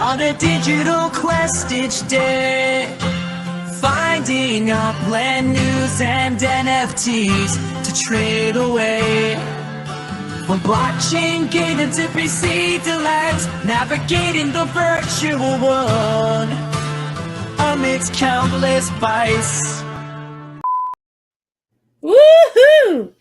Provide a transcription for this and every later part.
On a digital quest each day, finding Upland news and NFTs to trade away. From blockchain gated to PC delights, navigating the virtual world amidst countless bytes. Woohoo!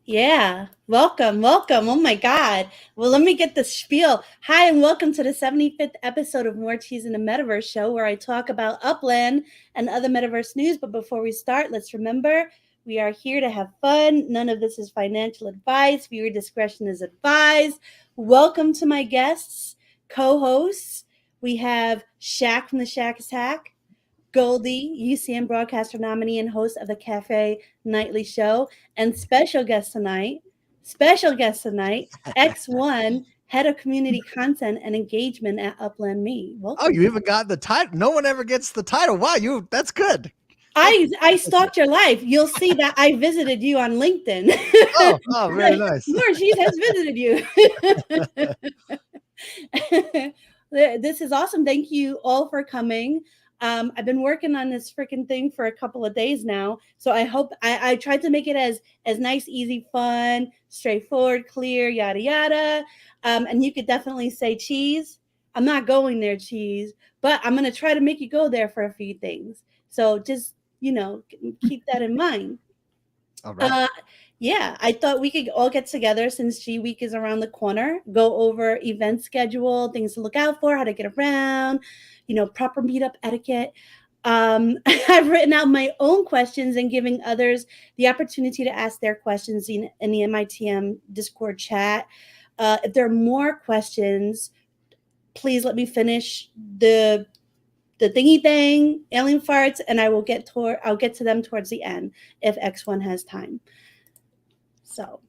Yeah, welcome. Oh my God. Well, let me get the spiel. Hi, and welcome to the 75th episode of More Cheese in the Metaverse show, where I talk about Upland and other metaverse news. But before we start, let's remember we are here to have fun. None of this is financial advice. Viewer discretion is advised. Welcome to my guests, co-hosts. We have Shaq from the Shaq Attack, Goldie, UCM broadcaster nominee and host of the Cafe Nightly Show, and special guest tonight, X1, head of community content and engagement at Upland Me. Welcome. Oh, you even got the title. No one ever gets the title. Wow, that's good. I stalked your life. You'll see that I visited you on LinkedIn. Oh, very nice. More Cheese has visited you. This is awesome. Thank you all for coming. I've been working on this freaking thing for a couple of days now. So I hope I tried to make it as nice, easy, fun, straightforward, clear, yada, yada. And you could definitely say cheese. I'm not going there, cheese, but I'm going to try to make you go there for a few things. So just, keep that in mind. All right. Yeah, I thought we could all get together since G Week is around the corner, go over event schedule, things to look out for, how to get around, proper meetup etiquette. I've written out my own questions and giving others the opportunity to ask their questions in the MITM Discord chat. If there are more questions, please let me finish the thingy thing, alien farts, and I'll get to them towards the end if X1 has time. So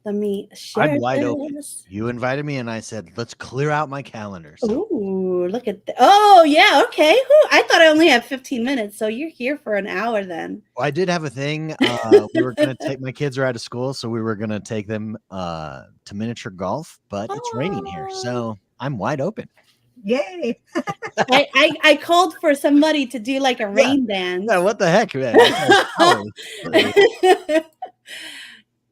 let me share. I'm wide open. You invited me, and I said, "Let's clear out my calendar." So. Ooh, look at that! Oh yeah, okay. Ooh, I thought I only had 15 minutes, so you're here for an hour then. Well, I did have a thing. We were gonna take my kids are out of school, so we were gonna take them to miniature golf, but it's raining here, so I'm wide open. Yay! I called for somebody to do like a rain dance. Yeah, what the heck, man?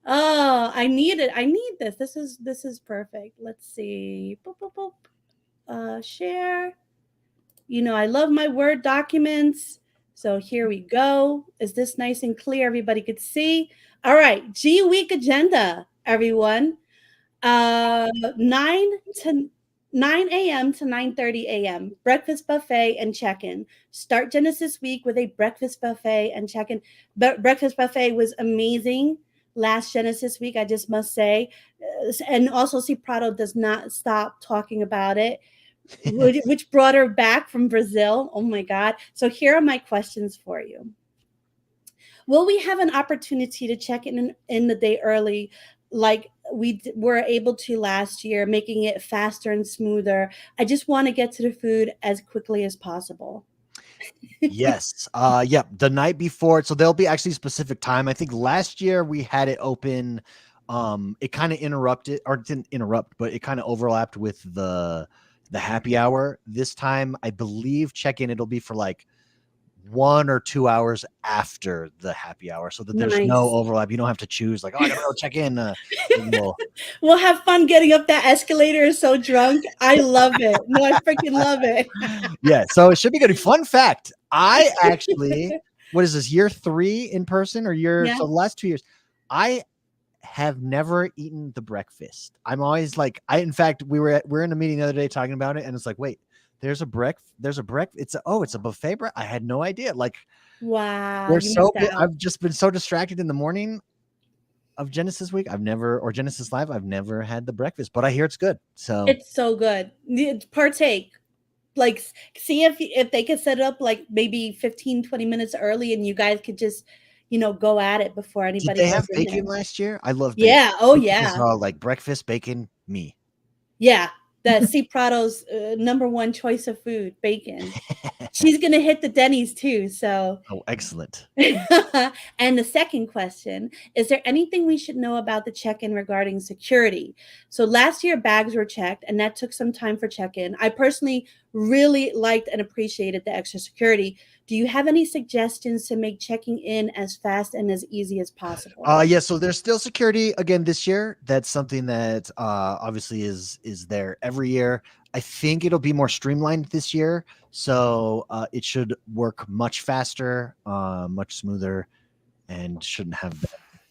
Oh, I need it. I need this. This is perfect. Let's see. Boop, boop, boop. Share. I love my Word documents. So here we go. Is this nice and clear? Everybody could see. All right. Gweek Agenda, everyone. 9 a.m. to 9:30 a.m. Breakfast buffet and check-in. Start Genesis week with a breakfast buffet and check-in. Breakfast buffet was amazing last Genesis week, I just must say. And also, C. Prado does not stop talking about it, which brought her back from Brazil. Oh my God. So here are my questions for you. Will we have an opportunity to check in the day early, like we were able to last year, making it faster and smoother? I just want to get to the food as quickly as possible. Yes. The night before. So there'll be actually specific time. I think last year we had it open. It kind of interrupted, or didn't interrupt, but it kind of overlapped with the happy hour. This time, I believe check-in, it'll be for like 1 or 2 hours after the happy hour, so that there's no overlap. You don't have to choose like, oh, I gotta go check in. We'll have fun getting up that escalator so drunk. I love it. No, I freaking love it. Yeah, so it should be good. Fun fact, I actually, what is this, year 3 in person or so the last 2 years, I have never eaten the breakfast. I'm always like, in fact, we're in a meeting the other day talking about it, and it's like, wait, there's a it's a buffet. I had no idea. Like, wow. I've just been so distracted in the morning of Genesis week. Or Genesis Live. I've never had the breakfast, but I hear it's good. So it's so good. Partake. Like, see if they could set it up like maybe 15, 20 minutes early, and you guys could just, go at it before anybody. Did they have bacon last year? I love bacon. Yeah. Oh yeah. Like breakfast bacon, me. Yeah. That C. Prado's number one choice of food, bacon. She's going to hit the Denny's too. So. Oh, excellent. And the second question, is there anything we should know about the check-in regarding security? So last year bags were checked, and that took some time for check-in. I personally really liked and appreciated the extra security. Do you have any suggestions to make checking in as fast and as easy as possible? Yeah, so there's still security again this year. That's something that obviously is there every year. I think it'll be more streamlined this year, so it should work much faster, much smoother, and shouldn't have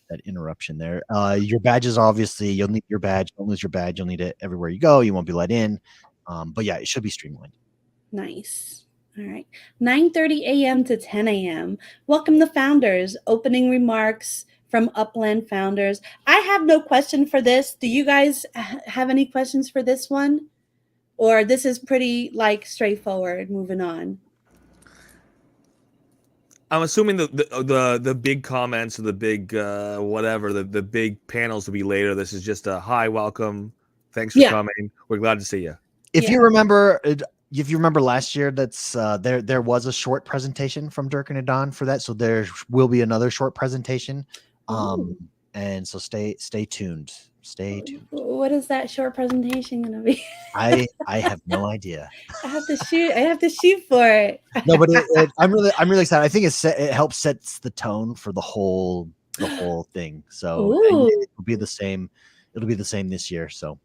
that interruption there. Your badges, obviously, you'll need your badge. Don't lose your badge. You'll need it everywhere you go. You won't be let in. But yeah, it should be streamlined. Nice. All right. 9:30 a.m. to 10 a.m. Welcome the founders. Opening remarks from Upland founders. I have no question for this. Do you guys have any questions for this one? Or this is pretty like straightforward. Moving on. I'm assuming the big comments or the big whatever, the big panels will be later. This is just a hi, welcome, thanks for coming. We're glad to see you. If you remember last year, that's there was a short presentation from Dirk and Adon for that, so there will be another short presentation. And so stay tuned. Stay tuned. What is that short presentation gonna be? I have no idea. I have to shoot for it. No, but I'm really excited. I think it helps sets the tone for the whole thing. So it'll be the same. It'll be the same this year. So.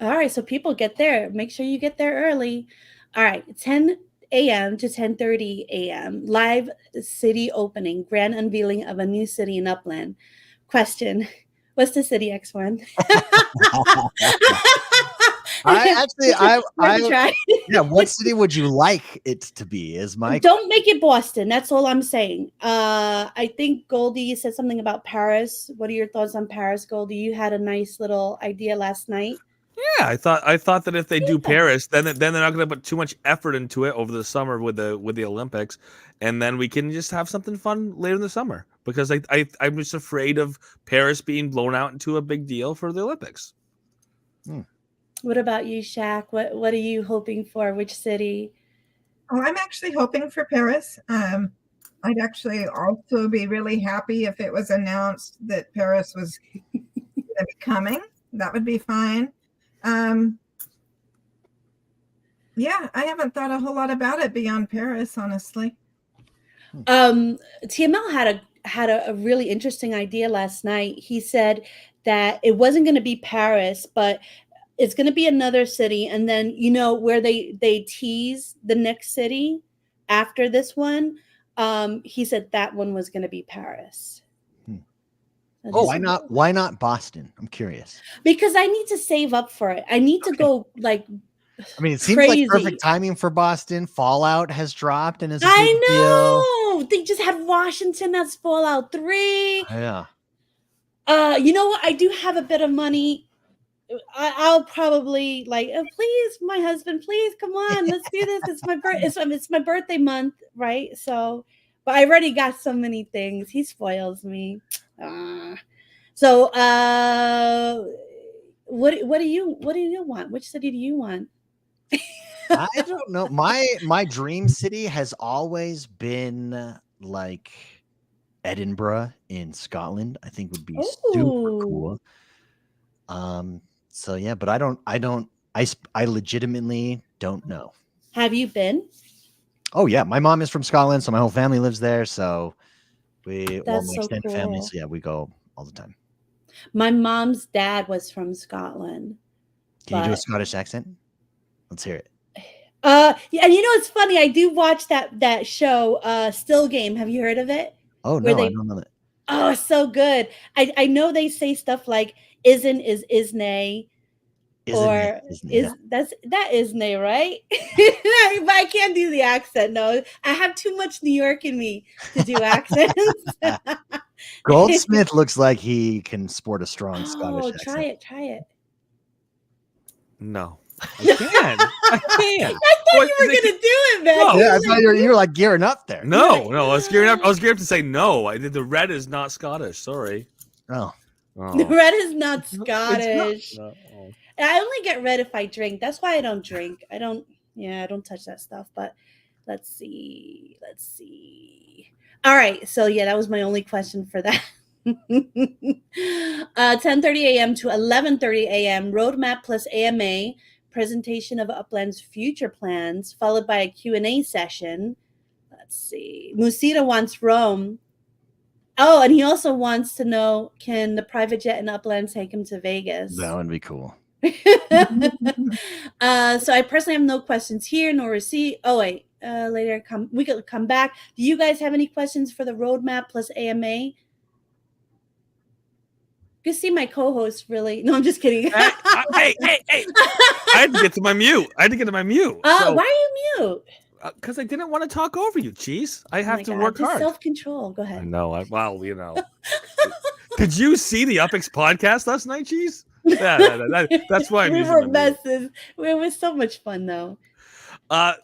All right, so people get there. Make sure you get there early. All right, 10 a.m. to 10:30 a.m. Live city opening, grand unveiling of a new city in Upland. Question: what's the city, X1? What city would you like it to be? Is my Don't make it Boston. That's all I'm saying. I think Goldie said something about Paris. What are your thoughts on Paris, Goldie? You had a nice little idea last night. Yeah, I thought that if they do Paris, then they're not going to put too much effort into it over the summer with the Olympics, and then we can just have something fun later in the summer. Because I'm just afraid of Paris being blown out into a big deal for the Olympics. What about you, Shaq? What are you hoping for? Which city? Oh, I'm actually hoping for Paris. I'd actually also be really happy if it was announced that Paris was going to be coming. That would be fine. Yeah, I haven't thought a whole lot about it beyond Paris, honestly. TML had a really interesting idea last night. He said that it wasn't going to be Paris, but it's going to be another city. And then, where they tease the next city after this one, he said that one was going to be Paris. Why not Boston? I'm curious. Because I need to save up for it. I need to go it seems crazy. like perfect timing for Boston. Fallout has dropped and is a big I know. deal. They just had Washington. That's Fallout 3. Yeah. You know what? I do have a bit of money. I'll probably please, my husband, please come on, let's do this. It's my it's my birthday month, right? So, but I already got so many things. He spoils me. So what do you want? Which city do you want? I don't know. My dream city has always been like Edinburgh in Scotland. I think would be super cool. So yeah, but I legitimately don't know. Have you been? Oh yeah, my mom is from Scotland, so my whole family lives there. So my extended family, so yeah, we go all the time. My mom's dad was from Scotland. Can you do a Scottish accent? Let's hear it. Yeah, and it's funny. I do watch that show, Still Game. Have you heard of it? Oh no, I don't know that. Oh, it's so good. I know they say stuff like "isn't" is "isn't," or that "isn't," right? But I can't do the accent. No, I have too much New York in me to do accents. Goldsmith looks like he can sport a strong Scottish accent. Try it. No, I can't. I can't. I thought you were gonna do it, man. No. Yeah, I thought you were like gearing up there. No, I was gearing up. I was gearing up to say no. I did. The red is not Scottish. Sorry. Oh. The red is not Scottish. No. I only get red if I drink. That's why I don't drink. I don't touch that stuff. But let's see. All right. So yeah, that was my only question for that. 10:30 a.m. to 11:30 a.m. Roadmap plus AMA presentation of Upland's future plans, followed by a Q&A session. Let's see. Musita wants Rome. Oh, and he also wants to know, can the private jet in Upland take him to Vegas? That would be cool. So I personally have no questions here, nor receipt. Oh, wait. Later, we could come back. Do you guys have any questions for the roadmap plus AMA? You see my co-host really. No, I'm just kidding. Hey. I had to get to my mute. Why are you mute? Because I didn't want to talk over you, Cheese. I have to work just hard. Self-control. Go ahead. I know. Did you see the UpX podcast last night, Cheese? That's why we were messes. It was so much fun, though.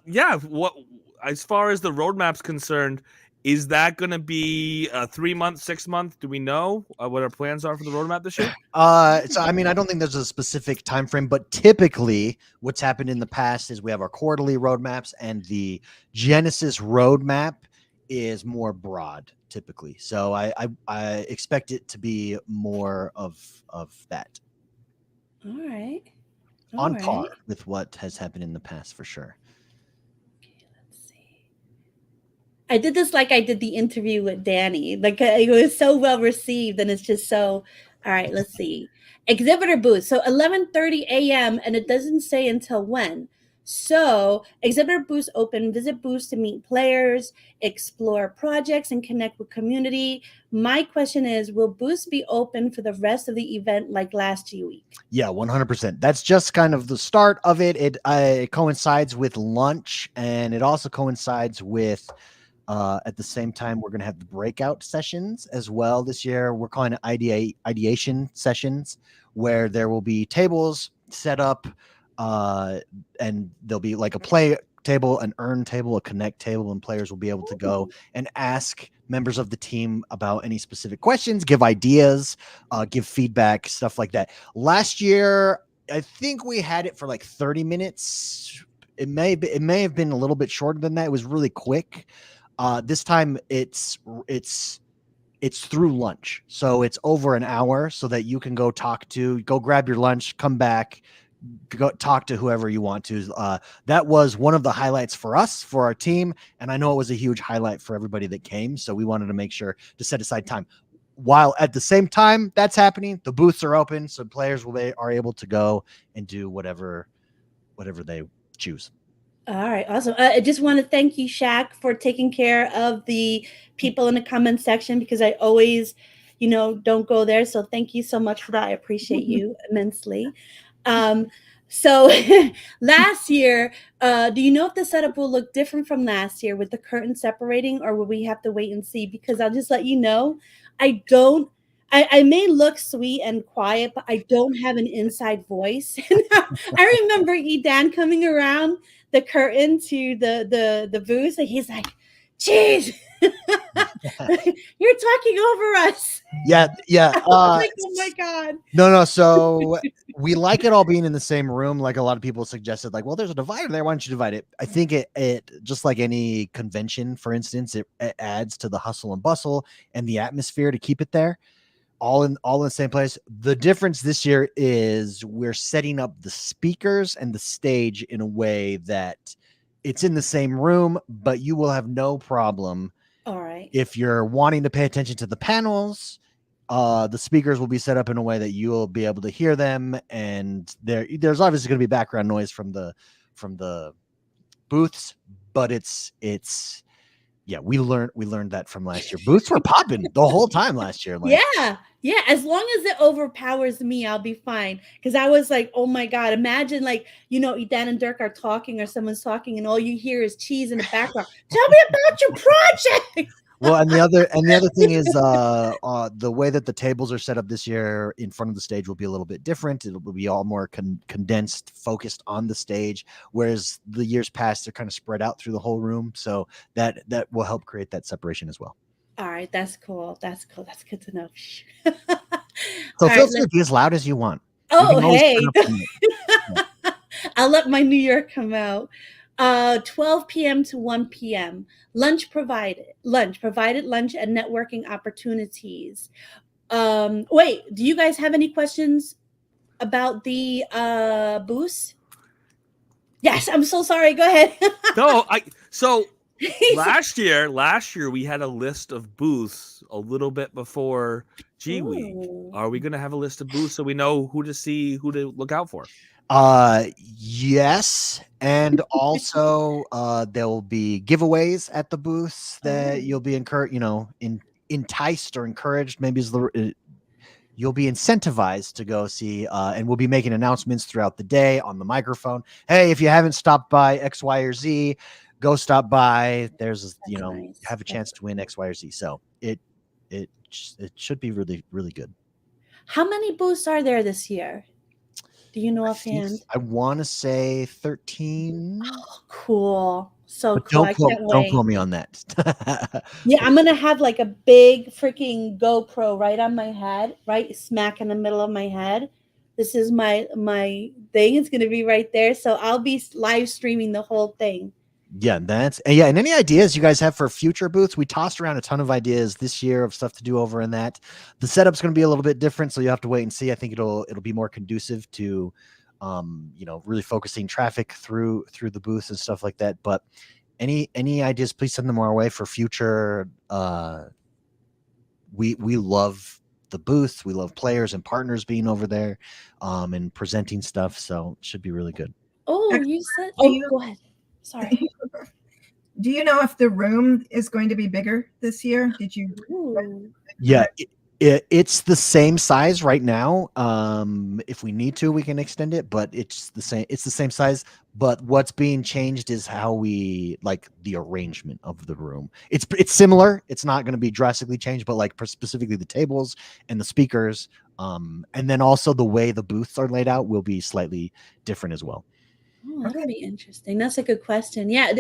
Yeah. What as far as the roadmap's concerned, is that going to be a 3 month, 6 month? Do we know what our plans are for the roadmap this year? So I mean, I don't think there's a specific time frame, but typically what's happened in the past is we have our quarterly roadmaps, and the Genesis roadmap is more broad typically. So I expect it to be more of that. All right. On par with what has happened in the past, for sure. I did this like I did the interview with Danny. Like it was so well received, and it's just so. All right, let's see. Exhibitor booth. So 11:30 a.m. and it doesn't say until when. So exhibitor booths open. Visit booths to meet players, explore projects, and connect with community. My question is, will booths be open for the rest of the event like last week? Yeah, 100%. That's just kind of the start of it. It coincides with lunch, and it also coincides with. At the same time, we're going to have the breakout sessions as well this year. We're calling it ideation sessions, where there will be tables set up, and there'll be like a play table, an earn table, a connect table, and players will be able to go and ask members of the team about any specific questions, give ideas, give feedback, stuff like that. Last year, I think we had it for like 30 minutes. It may have been a little bit shorter than that. It was really quick. This time it's through lunch. So it's over an hour so that you can go grab your lunch, come back, go talk to whoever you want to. That was one of the highlights for us, for our team. And I know it was a huge highlight for everybody that came. So we wanted to make sure to set aside time. While at the same time that's happening, the booths are open. So players are able to go and do whatever they choose. All right, awesome. I just want to thank you, Shaq, for taking care of the people in the comment section, because I always, don't go there. So thank you so much for that. I appreciate you immensely. So last year, do you know if the setup will look different from last year with the curtain separating, or will we have to wait and see? Because I'll just let you know, I may look sweet and quiet, but I don't have an inside voice. I remember Edan coming around the curtain to the booth, and he's like, "Jeez, you're talking over us." Yeah. Like, oh my god. No. So we like it all being in the same room. Like a lot of people suggested, like, well, there's a divider there. Why don't you divide it? I think it just like any convention, for instance, it adds to the hustle and bustle and the atmosphere to keep it there. All in the same place. The difference this year is we're setting up the speakers and the stage in a way that it's in the same room, but you will have no problem. All right. If you're wanting to pay attention to the panels, the speakers will be set up in a way that you will be able to hear them. And there's obviously going to be background noise from the booths, but it's yeah, we learned that from last year. Booths were popping the whole time last year. Like, yeah. As long as it overpowers me, I'll be fine. Because I was like, oh my god, imagine Edan and Dirk are talking, or someone's talking, and all you hear is cheese in the background. Tell me about your project. Well, and the other thing is the way that the tables are set up this year in front of the stage will be a little bit different. It'll be all more condensed, focused on the stage, whereas the years past they're kind of spread out through the whole room. So that will help create that separation as well. All right, that's cool. That's good to know. So feel free to be as loud as you want. Oh, hey. I'll let my New York come out. 12 p.m. to 1 p.m. Lunch provided lunch and networking opportunities. Wait, do you guys have any questions about the booths? Yes, I'm so sorry. Go ahead. No, last year we had a list of booths a little bit before G Week. Ooh. Are we going to have a list of booths so we know who to see, who to look out for? Yes, and also there will be giveaways at the booths that you'll be enticed or encouraged. Maybe is you'll be incentivized to go see, and we'll be making announcements throughout the day on the microphone. Hey, if you haven't stopped by X, Y, or Z, go stop by. There's Nice. have a chance to win X, Y, or Z. So it should be really, really good. How many booths are there this year? Do you know offhand? I want to say 13. Oh, cool. So But cool. I can't don't wait. quote me on that. Yeah, I'm gonna have like a big freaking GoPro right on my head, right smack in the middle of my head. This is my thing. It's gonna be right there. So I'll be live streaming the whole thing. Yeah, and any ideas you guys have for future booths? We tossed around a ton of ideas this year of stuff to do over in that. The setup's going to be a little bit different, so you have to wait and see. I think it'll be more conducive to really focusing traffic through the booths and stuff like that. But any ideas, please send them our way for future. We love the booths. We love players and partners being over there and presenting stuff, so it should be really good. Oh, you said go ahead. Sorry. Do you know if the room is going to be bigger this year? Did you? Ooh. Yeah, it's the same size right now. If we need to, we can extend it, but it's the same size. But what's being changed is how we like the arrangement of the room. It's similar. It's not going to be drastically changed, but like specifically the tables and the speakers, and then also the way the booths are laid out will be slightly different as well. Oh, that'll be interesting. That's a good question. Yeah,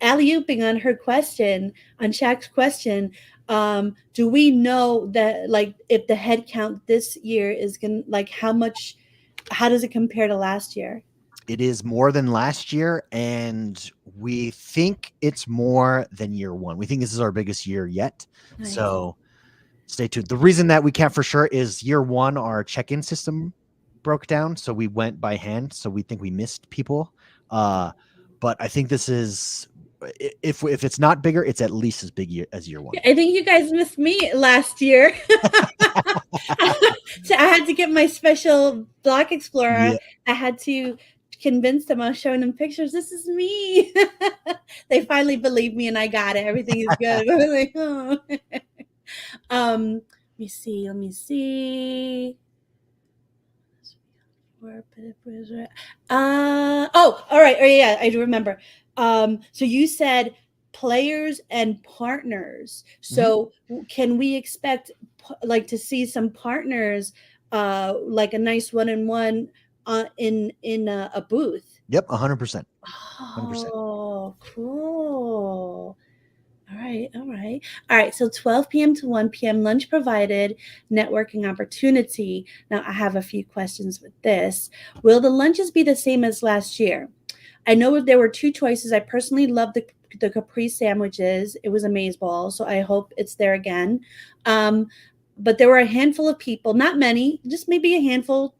alley-ooping on her question, on Shaq's question. Do we know that, like, if the head count this year is gonna, like, how does it compare to last year? It is more than last year, and we think it's more than year one. We think this is our biggest year yet. Nice. So stay tuned. The reason that we can't for sure is year one, our check-in system broke down, so we went by hand, so we think we missed people, but I think this is, if it's not bigger, it's at least as big as year one. I think you guys missed me last year. So I had to get my special Block Explorer. Yeah. I had to convince them. I was showing them pictures. This is me. They finally believed me, and I got it. Everything is good. I was like, oh. Let me see. All right. Oh, yeah, I do remember. So you said players and partners. So can we expect like to see some partners, like a nice one-on-one in a booth? Yep, 100%. 100%. Oh, cool. All right. So 12 p.m. to 1 p.m. lunch provided, networking opportunity. Now I have a few questions with this. Will the lunches be the same as last year? I know there were two choices. I personally love the Capri sandwiches. It was amazeball, so I hope it's there again. But there were a handful of people, not many, just maybe a handful,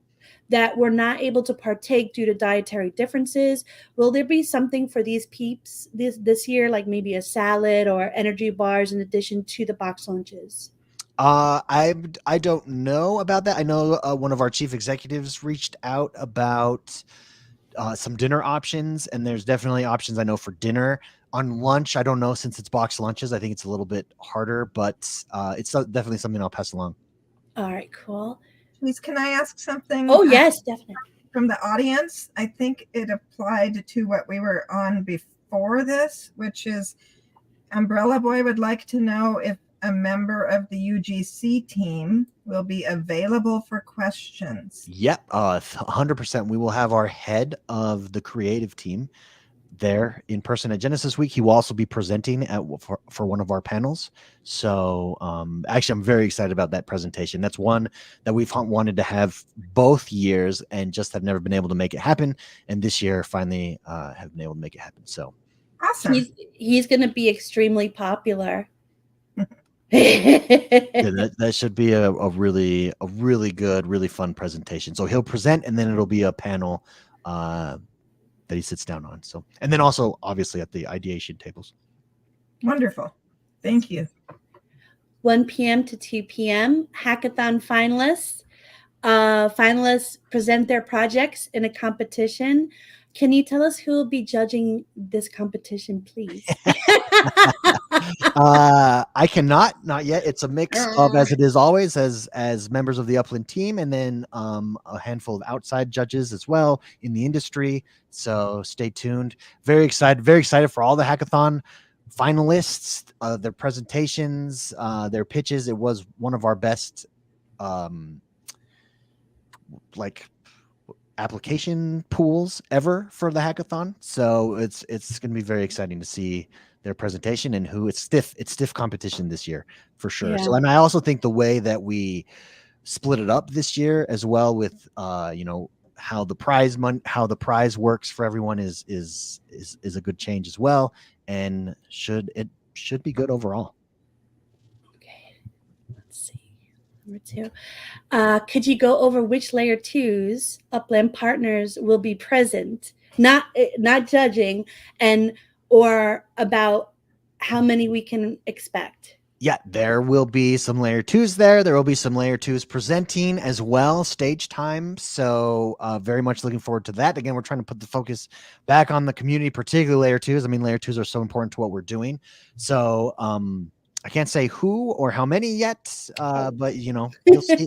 that were not able to partake due to dietary differences. Will there be something for these peeps this year, like maybe a salad or energy bars in addition to the box lunches? I don't know about that. I know one of our chief executives reached out about some dinner options, and there's definitely options I know for dinner. On lunch, I don't know, since it's box lunches, I think it's a little bit harder, but it's definitely something I'll pass along. All right, cool. Please, can I ask something? Oh, yes, definitely. From the audience, I think it applied to what we were on before this, which is Umbrella Boy would like to know if a member of the UGC team will be available for questions. Yep, 100%. We will have our head of the creative team there in person at Genesis Week. He will also be presenting for one of our panels. So actually, I'm very excited about that presentation. That's one that we've wanted to have both years and just have never been able to make it happen. And this year, finally, have been able to make it happen. So awesome! He's going to be extremely popular. Yeah, that should be a really good, really fun presentation. So he'll present, and then it'll be a panel that he sits down on. So, and then also obviously at the ideation tables. Wonderful. Thank you. 1 p.m. to 2 p.m. Hackathon finalists. Finalists present their projects in a competition. Can you tell us who will be judging this competition, please? I cannot, not yet. It's a mix of, as it is always, as members of the Upland team, and then a handful of outside judges as well in the industry. So stay tuned. Very excited for all the hackathon finalists, their presentations, their pitches. It was one of our best like application pools ever for the hackathon. So it's going to be very exciting to see their presentation and who it's stiff competition this year for sure. Yeah. So, and I also think the way that we split it up this year as well with, how the prize works for everyone is a good change as well. And should be good overall. Okay, let's see. Number 2. Could you go over which layer 2s Upland partners will be present, not judging, or about how many we can expect? Yeah, there will be some layer 2s there. There will be some layer 2s presenting as well, stage time. So very much looking forward to that. Again, we're trying to put the focus back on the community, particularly layer 2s. I mean, layer 2s are so important to what we're doing. So I can't say who or how many yet, but you'll see.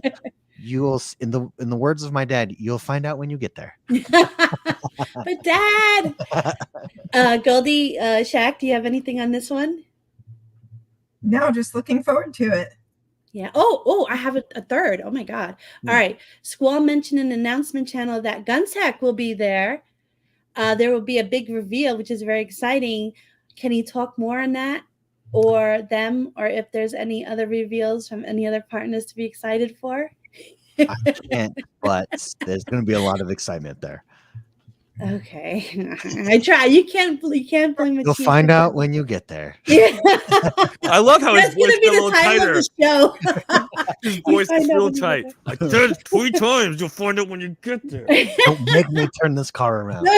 You will, in the words of my dad, you'll find out when you get there. But Dad, Goldie, Shaq, do you have anything on this one? No, just looking forward to it. Yeah. Oh, I have a third. Oh my God. All right. Squall mentioned in the announcement channel that Gunsack will be there. There will be a big reveal, which is very exciting. Can you talk more on that, or them, or if there's any other reveals from any other partners to be excited for? I can't, but there's going to be a lot of excitement there. Okay, I try. You can't blame it. You'll find out when you get there. Yeah. I love how his That's voice gonna be got a little the title tighter. of the show. His voice is find out real when you tight. get I said it 3 times. You'll find out when you get there. Don't make me turn this car around.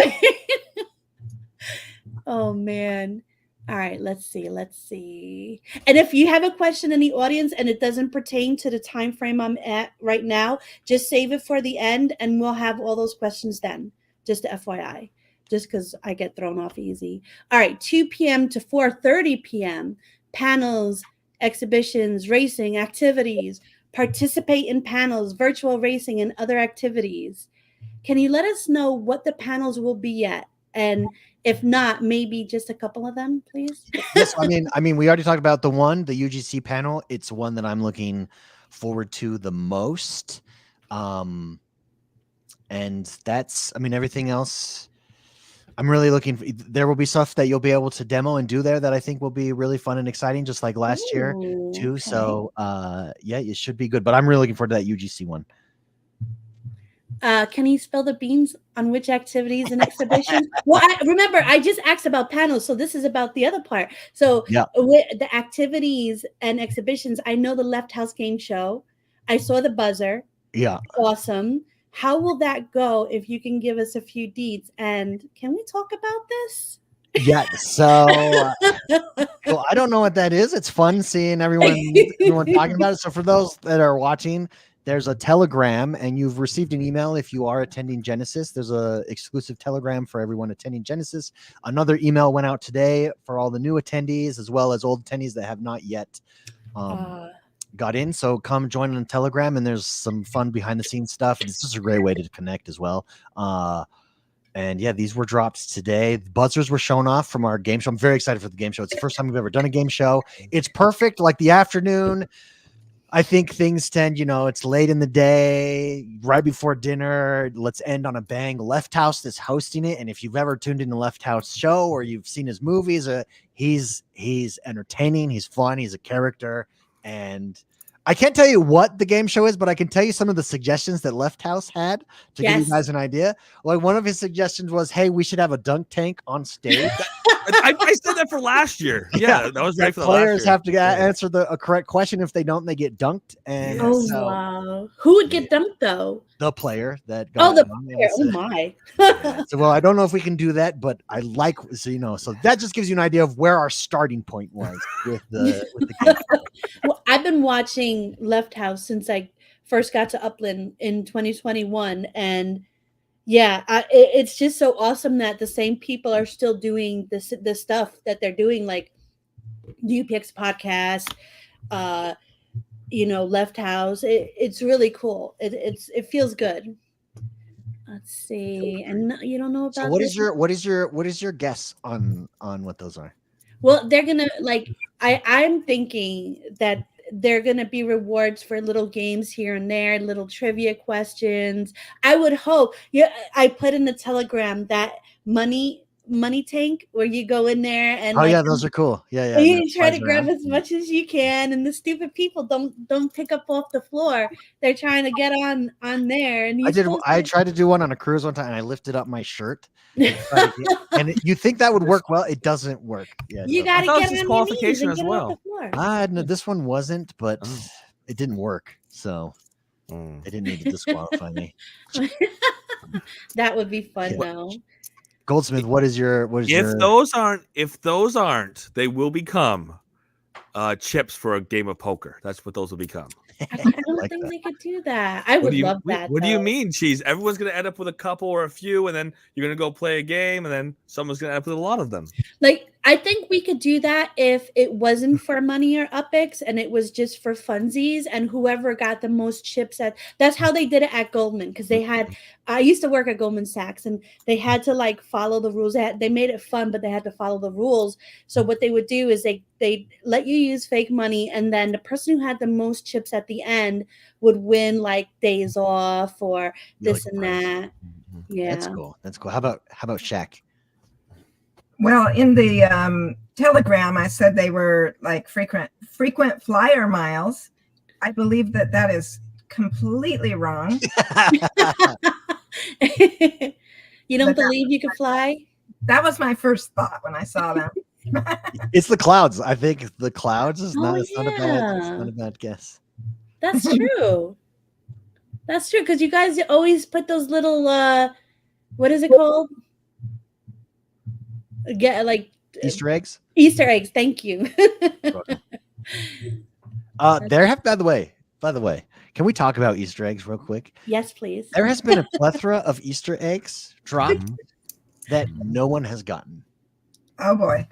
Oh man. All right, let's see. And if you have a question in the audience and it doesn't pertain to the time frame I'm at right now, just save it for the end and we'll have all those questions then. Just FYI, just because I get thrown off easy. All right, 2 p.m. to 4:30 p.m. Panels, exhibitions, racing, activities. Participate in panels, virtual racing, and other activities. Can you let us know what the panels will be yet? And if not, maybe just a couple of them, please. Yes, I mean, we already talked about the UGC panel. It's one that I'm looking forward to the most. And that's, everything else. I'm really there will be stuff that you'll be able to demo and do there that I think will be really fun and exciting, just like last year too. Okay. So it should be good, but I'm really looking forward to that UGC one. Can you spill the beans on which activities and exhibitions? Well, I just asked about panels, so this is about the other part. So with the activities and exhibitions, I know the Left House Game Show. I saw the buzzer. Yeah. Awesome. How will that go if you can give us a few deeds? And can we talk about this? Yeah. So well, I don't know what that is. It's fun seeing everyone talking about it. So for those that are watching, there's a telegram and you've received an email if you are attending Genesis. There's a exclusive telegram for everyone attending Genesis. Another email went out today for all the new attendees as well as old attendees that have not yet got in. So come join on Telegram and there's some fun behind the scenes stuff. It's just a great way to connect as well. And yeah, these were dropped today. The buzzers were shown off from our game show. I'm very excited for the game show. It's the first time we've ever done a game show. It's perfect. Like the afternoon, I think things tend, it's late in the day, right before dinner. Let's end on a bang. Left House is hosting it. And if you've ever tuned in to Left House show or you've seen his movies, he's entertaining. He's fun. He's a character. And I can't tell you what the game show is, but I can tell you some of the suggestions that Left House had to give you guys an idea. Like one of his suggestions was, hey, we should have a dunk tank on stage. I said that for last year. Yeah, that was that right for the players last year. have to answer a correct question. If they don't, they get dunked. And Oh so wow. Who would get dumped though? the player that Oh, got the dunked, player. Oh so- my. yeah. So, well, I don't know if we can do that, but I like so that just gives you an idea of where our starting point was with the game. Well, I've been watching Left House since I first got to Upland in 2021, and yeah, it's just so awesome that the same people are still doing the stuff that they're doing, like the UPX podcast, Left House. It's really cool. It feels good. Let's see, and you don't know about So what this? is your guess on what those are? Well, they're gonna I'm thinking that they're gonna be rewards for little games here and there, little trivia questions. I would hope. Yeah, I put in the Telegram that money tank where you go in there and Oh yeah, those are cool. Yeah. you try to Flies grab around. as much as you can, and the stupid people don't pick up off the floor. They're trying to get on there, and I tried to do one on a cruise one time, and I lifted up my shirt. And you think that would work? Well, it doesn't work. Yeah, You got to thought get it was on your knees disqualification and as get well. off the floor. No, this one wasn't, but it didn't work. So Mm. they didn't need to disqualify me. That would be fun, Yeah. though. Goldsmith, what is your If those aren't, they will become chips for a game of poker. That's what those will become. I don't like think that. they could do that. I would love that. What do you though. mean, Cheese? Everyone's gonna end up with a couple or a few, and then you're gonna go play a game, and then someone's gonna end up with a lot of them. Like, I think we could do that if it wasn't for money or UPIX and it was just for funsies, and whoever got the most chips that's how they did it at Goldman, because they had I used to work at Goldman Sachs, and they had to like follow the rules. They made it fun, but they had to follow the rules. So what they would do is they let you use fake money, and then the person who had the most chips at the end would win like days off or this and that. Yeah, That's cool. How about Shaq? Well, in the Telegram, I said they were like frequent flyer miles. I believe that is completely wrong. You don't believe you can fly? That was my first thought when I saw them. It's the clouds. I think the clouds is Oh, not. It's not yeah. a bad guess. That's true. That's true, because you guys always put those little what is it called? Get like Easter eggs. Easter eggs. Thank you. There have by the way, can we talk about Easter eggs real quick? Yes, please. There has been a plethora of Easter eggs dropped that no one has gotten. Oh boy.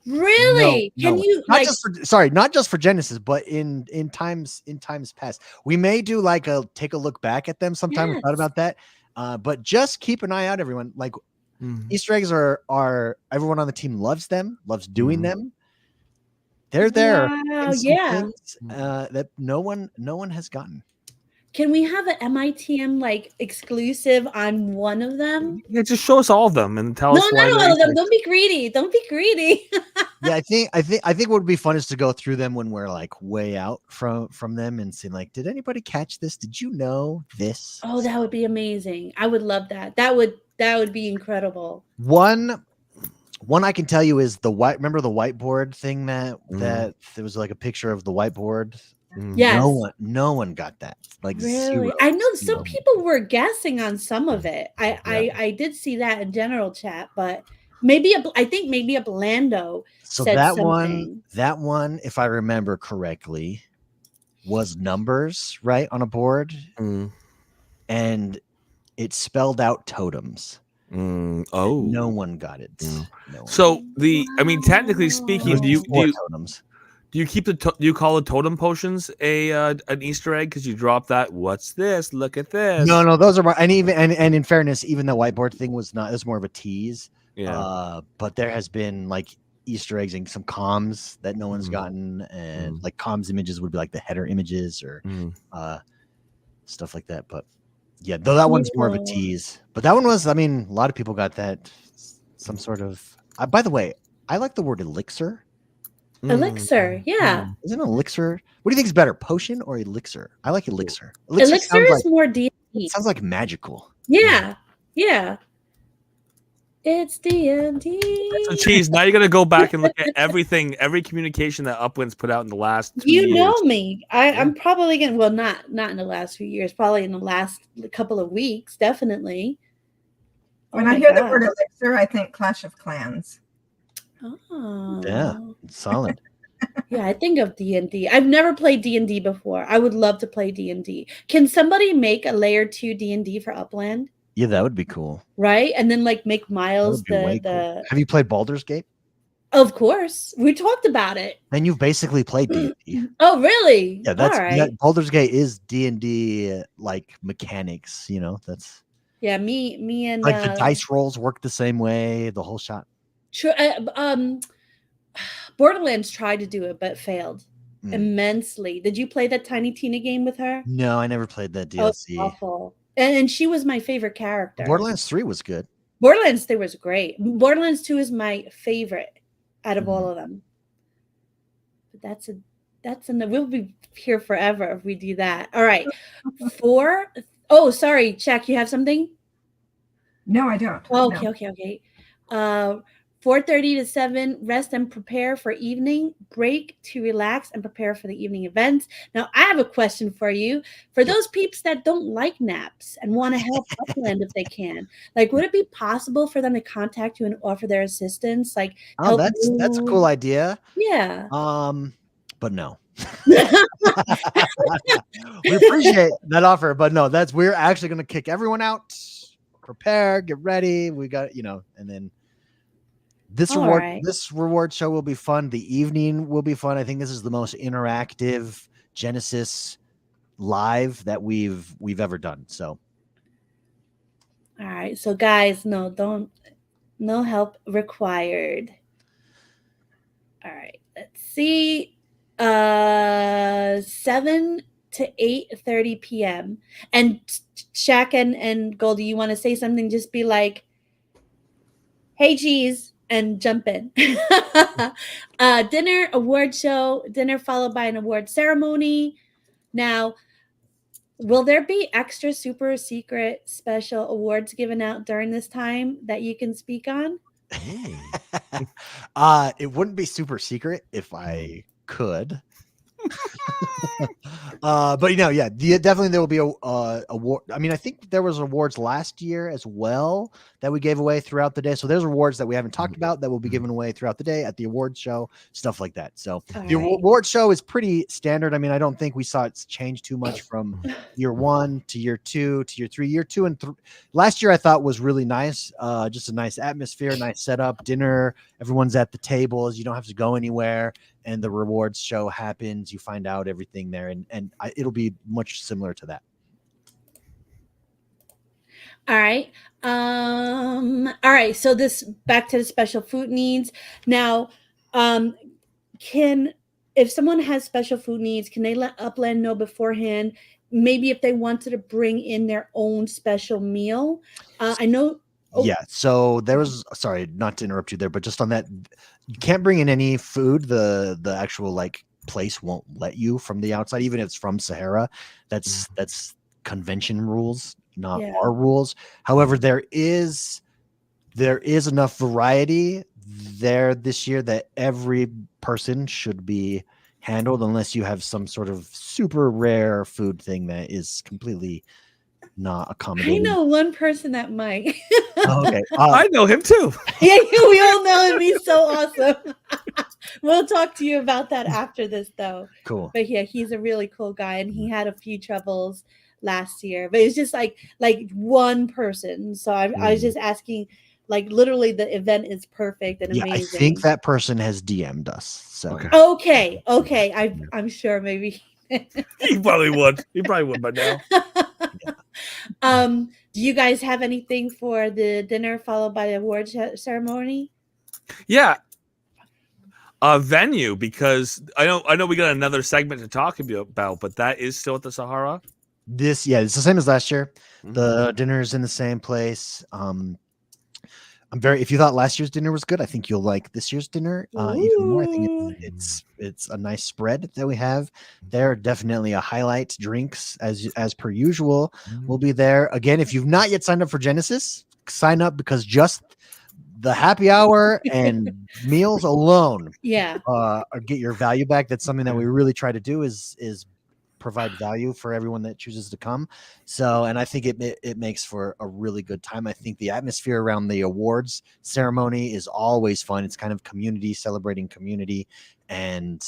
Really? No Can one. you not just for Genesis, but in times past. We may do like take a look back at them sometime. We thought about that. But just keep an eye out, everyone. Like Easter eggs are everyone on the team loves them, loves doing them. They're there. Wow, in some things, that no one has gotten. Can we have an MITM like exclusive on one of them? Yeah, just show us all of them and tell No, us. not all of them. Don't be greedy. Don't be greedy. Yeah, I think what would be fun is to go through them when we're like way out from them and see like, did anybody catch this? Did you know this? Oh, that would be amazing. I would love that. That would be incredible. One I can tell you is remember the whiteboard thing that there was like a picture of the whiteboard. Yes. No one got that. Like Really? zero. I know some people were guessing on some of it. I did see that in general chat, but I think maybe a Blando So said that something. one, if I remember correctly, was numbers right on a board, and it spelled out totems. Oh, No one got it. No one. So technically speaking, do you totems? do you keep do you call the totem potions an Easter egg because you drop that? What's this? Look at this. No, those are more, and in fairness, even the whiteboard thing was not. It was more of a tease. Yeah. But there has been like Easter eggs and some comms that no one's gotten, and like comms images would be like the header images or stuff like that. But yeah, though that one's more of a tease. But that one was, a lot of people got that. Some sort of. By the way, I like the word elixir. Elixir, yeah. Isn't elixir? What do you think is better, potion or elixir? I like elixir. Elixir sounds is more deep. It sounds like magical. Yeah. It's DMD. So, Cheese, now you're gonna go back and look at everything, every communication that Upland's put out in the last 2 years. You know me. I'm probably gonna. Well, not in the last few years. Probably in the last couple of weeks. Definitely. When I hear the word elixir, I think Clash of Clans. Oh. Yeah, solid. Yeah, I think of D&D. I've never played D&D before. I would love to play D&D. Can somebody make a layer 2 D&D for Upland? Yeah, that would be cool. Right? And then like make That Miles would be way cool. Have you played Baldur's Gate? Of course. We talked about it. And you've basically played D&D. Oh, really? Yeah, that's all right. yeah, Baldur's Gate is D&D like mechanics, you know. That's yeah, me and like the dice rolls work the same way, the whole shot. Sure. Borderlands tried to do it but failed immensely. Did you play that Tiny Tina game with her? No, I never played that DLC. Oh, it's awful. And she was my favorite character. Borderlands 3 was good. Borderlands 3 was great. Borderlands 2 is my favorite out of all of them. But that's we'll be here forever if we do that. All right. 4. Oh, sorry, Chuck, you have something? No, I don't. Okay, no. okay. 4:30 to 7, rest and prepare for evening. Break to relax and prepare for the evening events. Now, I have a question for you. For those peeps that don't like naps and want to help Upland if they can, like, would it be possible for them to contact you and offer their assistance? Like, oh, that's a cool idea. Yeah. But no. We appreciate that offer, but no, we're actually going to kick everyone out. Prepare, get ready. We got, and then this reward show will be fun. The evening will be fun. I think this is the most interactive Genesis live that we've ever done. So, all right. So, guys, no help required. All right. Let's see. 7 to 8:30 p.m. And Shaq and Goldie, you want to say something? Just be like, "Hey, geez," and jump in. Dinner, award show, dinner followed by an award ceremony. Now, will there be extra super secret special awards given out during this time that you can speak on? It wouldn't be super secret if I could. But definitely there will be a award. I mean, I think there was awards last year as well that we gave away throughout the day. So there's awards that we haven't talked about that will be given away throughout the day at the award show, stuff like that. So the award show is pretty standard. I mean, I don't think we saw it change too much from year 1 to year 2 to year 3. Year 2 and 3 last year I thought was really nice. Just a nice atmosphere, nice setup, dinner. Everyone's at the tables. You don't have to go anywhere. And the rewards show happens. You find out everything there, and it'll be much similar to that. All right. All right. So this back to the special food needs. Now, if someone has special food needs, can they let Upland know beforehand? Maybe if they wanted to bring in their own special meal. I know. Oh. Yeah. So there was, sorry, not to interrupt you there, but just on that, you can't bring in any food. The actual place won't let you from the outside, even if it's from Sahara. That's convention rules, not our rules. However, there is enough variety there this year that every person should be handled, unless you have some sort of super rare food thing that is completely not accommodating. I know one person that might. Okay. I know him too. Yeah, we all know him. He's so awesome. We'll talk to you about that after this, though. Cool. But yeah, he's a really cool guy, and he had a few troubles last year. But it's just like one person. So I was just asking, literally, the event is perfect and amazing. I think that person has DM'd us. So okay. I'm sure maybe. He probably would. He probably would by now. Do you guys have anything for the dinner followed by the award ceremony? Yeah. Venue, because I know we got another segment to talk about, but that is still at the Sahara. It's the same as last year. The dinner's in the same place. If you thought last year's dinner was good, I think you'll like this year's dinner even more. I think it's a nice spread that we have there. Definitely a highlight. Drinks as per usual will be there. Again, if you've not yet signed up for Genesis, sign up, because just the happy hour and meals alone Yeah. get your value back. That's something that we really try to do is provide value for everyone that chooses to come. So, and I think it makes for a really good time. I think the atmosphere around the awards ceremony is always fun. It's kind of community, celebrating community, and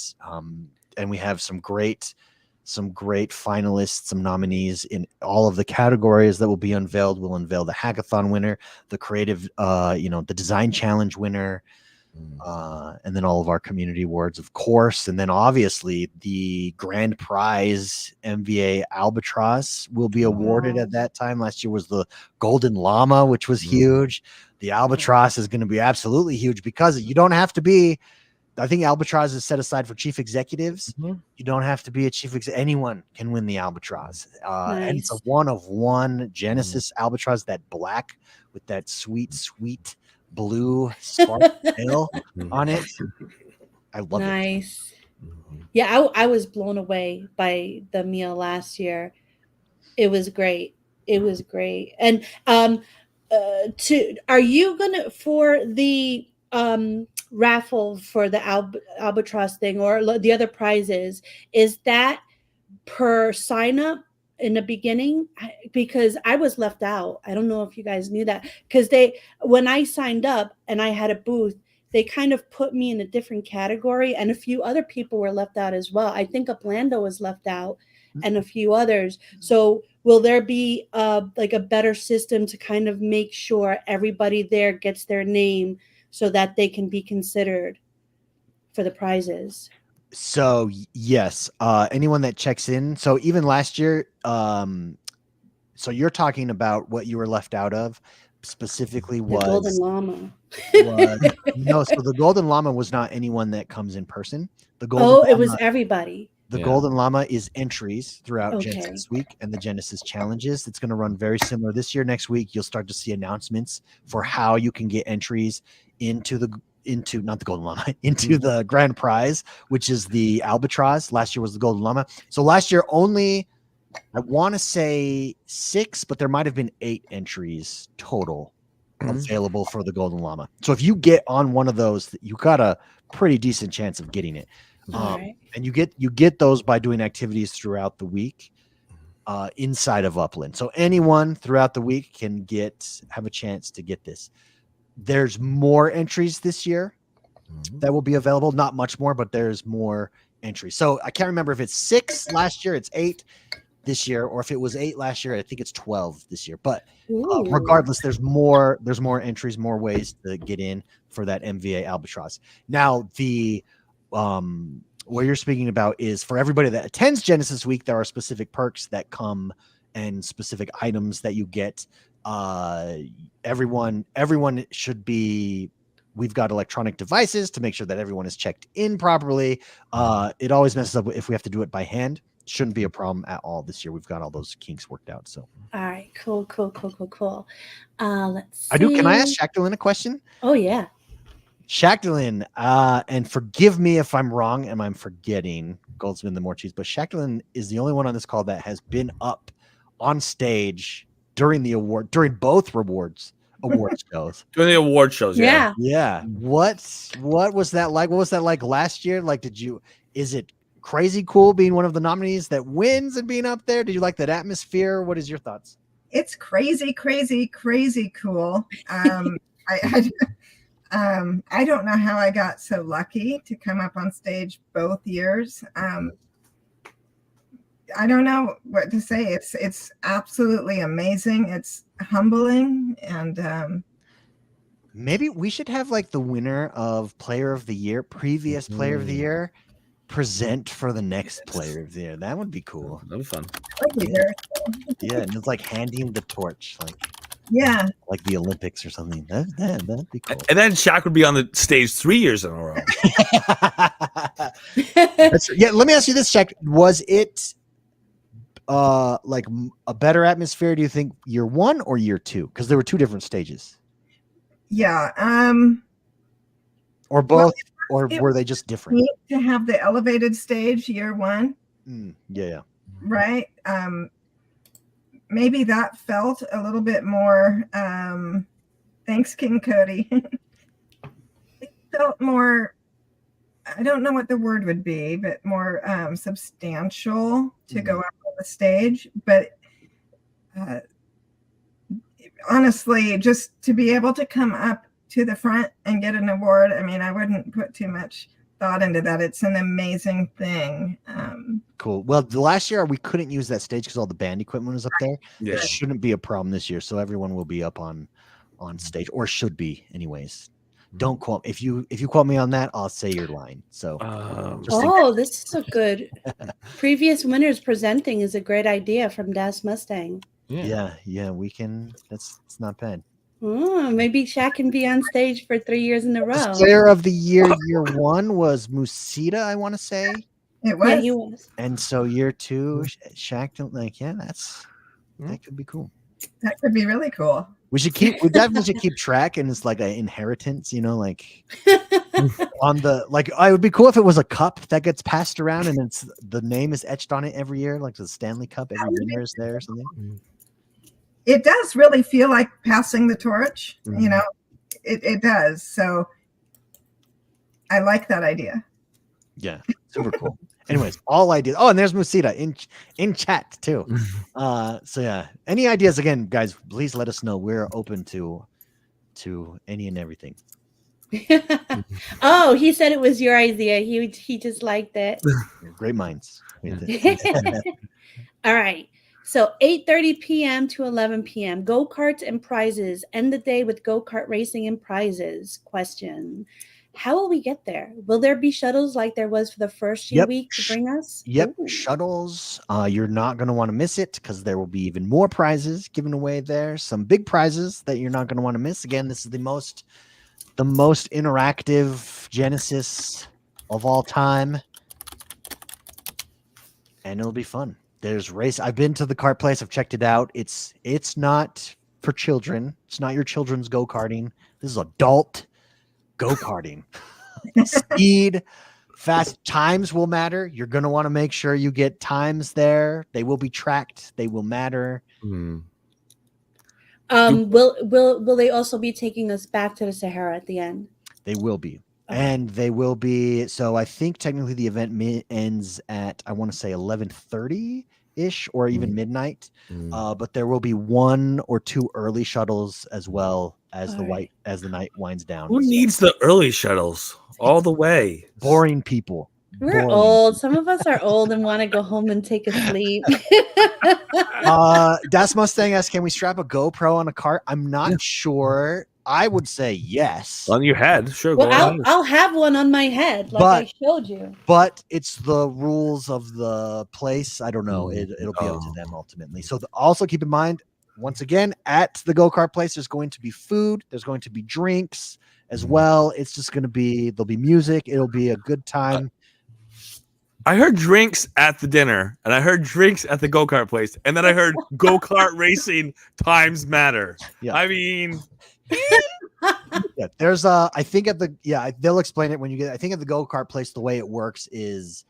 we have some great finalists, some nominees in all of the categories that will be unveiled. We'll unveil the hackathon winner, the creative, the design challenge winner, and then all of our community awards, of course. And then obviously the grand prize MVA Albatross will be awarded at that time. Last year was the Golden Llama, which was huge. The Albatross is going to be absolutely huge because you don't have to be, I think Albatross is set aside for chief executives. You don't have to be a chief executive. Anyone can win the Albatross. And it's a one-of-one Genesis Albatross, that black with that sweet blue spark tail on it. I love it. Nice. Yeah, I was blown away by the meal last year. It was great. It was great. And are you gonna, for the raffle for the albatross thing or the other prizes, is that per sign up in the beginning? Because I was left out. I don't know if you guys knew that, because when I signed up and I had a booth, they kind of put me in a different category, and a few other people were left out as well. I think Upland was left out and a few others. So will there be like a better system to kind of make sure everybody there gets their name so that they can be considered for the prizes? So yes, anyone that checks in. So even last year, so you're talking about what you were left out of specifically was the Golden Llama. No, so the Golden Llama was not anyone that comes in person. The It was everybody. The Golden Llama is entries throughout Genesis Week and the Genesis Challenges. It's going to run very similar this year. Next week, you'll start to see announcements for how you can get entries into not the Golden Llama, into the grand prize, which is the Albatross. Last year was the Golden Llama. So last year only, I want to say 6, but there might have been 8 entries total available for the Golden Llama. So if you get on one of those, you got a pretty decent chance of getting it. And you get those by doing activities throughout the week inside of Upland. So anyone throughout the week can have a chance to get this. There's more entries this year that will be available. Not much more, but there's more entries. So I can't remember if it's 6 last year, it's 8 this year, or if it was 8 last year, I think it's 12 this year. But regardless, there's more entries, more ways to get in for that MVA Albatross. Now, the what you're speaking about is for everybody that attends Genesis Week, there are specific perks that come and specific items that you get. Everyone should be, we've got electronic devices to make sure that everyone is checked in properly. It always messes up if we have to do it by hand. Shouldn't be a problem at all this year. We've got all those kinks worked out. So all right, cool. Let's see. I do. Can I ask Shakdalin a question? Oh yeah. Shakdalin, and forgive me if I'm wrong and I'm forgetting Goldsmith the More Cheese, but Shakdalin is the only one on this call that has been up on stage during both award shows. During the award shows, yeah. What was that like? What was that like last year? Like, is it crazy cool being one of the nominees that wins and being up there? Did you like that atmosphere? What is your thoughts? It's crazy cool. I don't know how I got so lucky to come up on stage both years. I don't know what to say. It's absolutely amazing. It's humbling, and maybe we should have like the winner of Player of the Year, previous Player of the Year, present for the next Player of the Year. That would be cool. That'd be fun. Yeah, and it's like handing the torch, like the Olympics or something. That'd be cool. And then Shaq would be on the stage 3 years in a row. Let me ask you this, Shaq. Was it like a better atmosphere, do you think, year 1 or year 2? Because there were 2 different stages. Or both, or were they just different? To have the elevated stage year 1. Right. Maybe that felt a little bit more. Thanks, King Cody. felt more, I don't know what the word would be, but more substantial to go up on the stage. But honestly, just to be able to come up to the front and get an award, I mean, I wouldn't put too much thought into that. It's an amazing thing. Cool. Well, the last year we couldn't use that stage because all the band equipment was up there. Yeah. It shouldn't be a problem this year, so everyone will be up on stage, or should be, anyways. Don't quote if you quote me on that, I'll say you're lying. So, This is a good. Previous winners presenting is a great idea from Das Mustang. Yeah, we can. It's not bad. Maybe Shaq can be on stage for 3 years in a row. Player of the year 1 was Musita, I want to say. It was. Yeah, he was. And so year 2, Shaq, that could be cool. That could be really cool. We definitely should keep track, and it's like an inheritance, like on the, it would be cool if it was a cup that gets passed around and it's the name is etched on it every year, like the Stanley Cup, every winner is there or something. It does really feel like passing the torch, it does. So I like that idea. Yeah, super cool. Anyways, all ideas. Oh, and there's Musita in chat too. So yeah, any ideas again, guys? Please let us know. We're open to any and everything. Oh, he said it was your idea. He just liked it. Great minds. All right. So 8:30 p.m. to 11 p.m. Go-karts and prizes. End the day with go-kart racing and prizes. Question. How will we get there? Will there be shuttles like there was for the first few weeks to bring us? Yep, Shuttles. You're not going to want to miss it because there will be even more prizes given away there. Some big prizes that you're not going to want to miss. Again, this is the most interactive Genesis of all time, and it'll be fun. There's race. I've been to the kart place. I've checked it out. It's not for children. It's not your children's go-karting. This is adult go-karting. Speed, fast times will matter. You're going to want to make sure you get times there. They will be tracked. They will matter. Will they also be taking us back to the Sahara at the end? They will be. And they will be. So I think technically the event ends at, I want to say 11:30-ish or even midnight. But there will be 1 or 2 early shuttles as well as as the night winds down. Who needs the early shuttles all the way? Boring people. We're old. Some of us are old and want to go home and take a sleep. Das Mustang asks, can we strap a GoPro on a cart? I'm not sure. I would say yes. On your head, sure. Well, I'll have one on my head, like I showed you. But it's the rules of the place. I don't know. It'll be up to them ultimately. So also keep in mind, once again, at the go-kart place, there's going to be food. There's going to be drinks as well. It's just going to be, there'll be music. It'll be a good time. I heard drinks at the dinner, and I heard drinks at the go-kart place, and then I heard go-kart racing times matter. Yeah. I mean... Yeah, there's I think they'll explain it when you get. I think at the go-kart place, the way it works is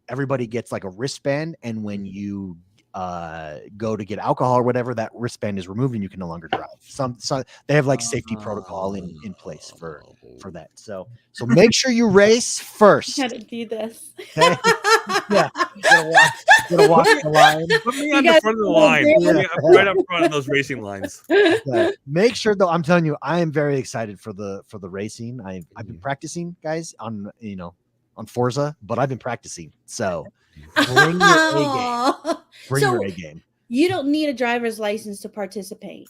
everybody gets like a wristband, and when you go to get alcohol or whatever, that wristband is removed and you can no longer drive. So they have like safety protocol in place for that. So make sure you race first. How to do this? Okay? Yeah, gotta walk the line. Put me on the front of the line. Right up front of those racing lines. Yeah. Make sure though, I'm telling you, I am very excited for the racing. I've been practicing, guys, on Forza, but I've been practicing. So bring your A game. Bring your A game. You don't need a driver's license to participate.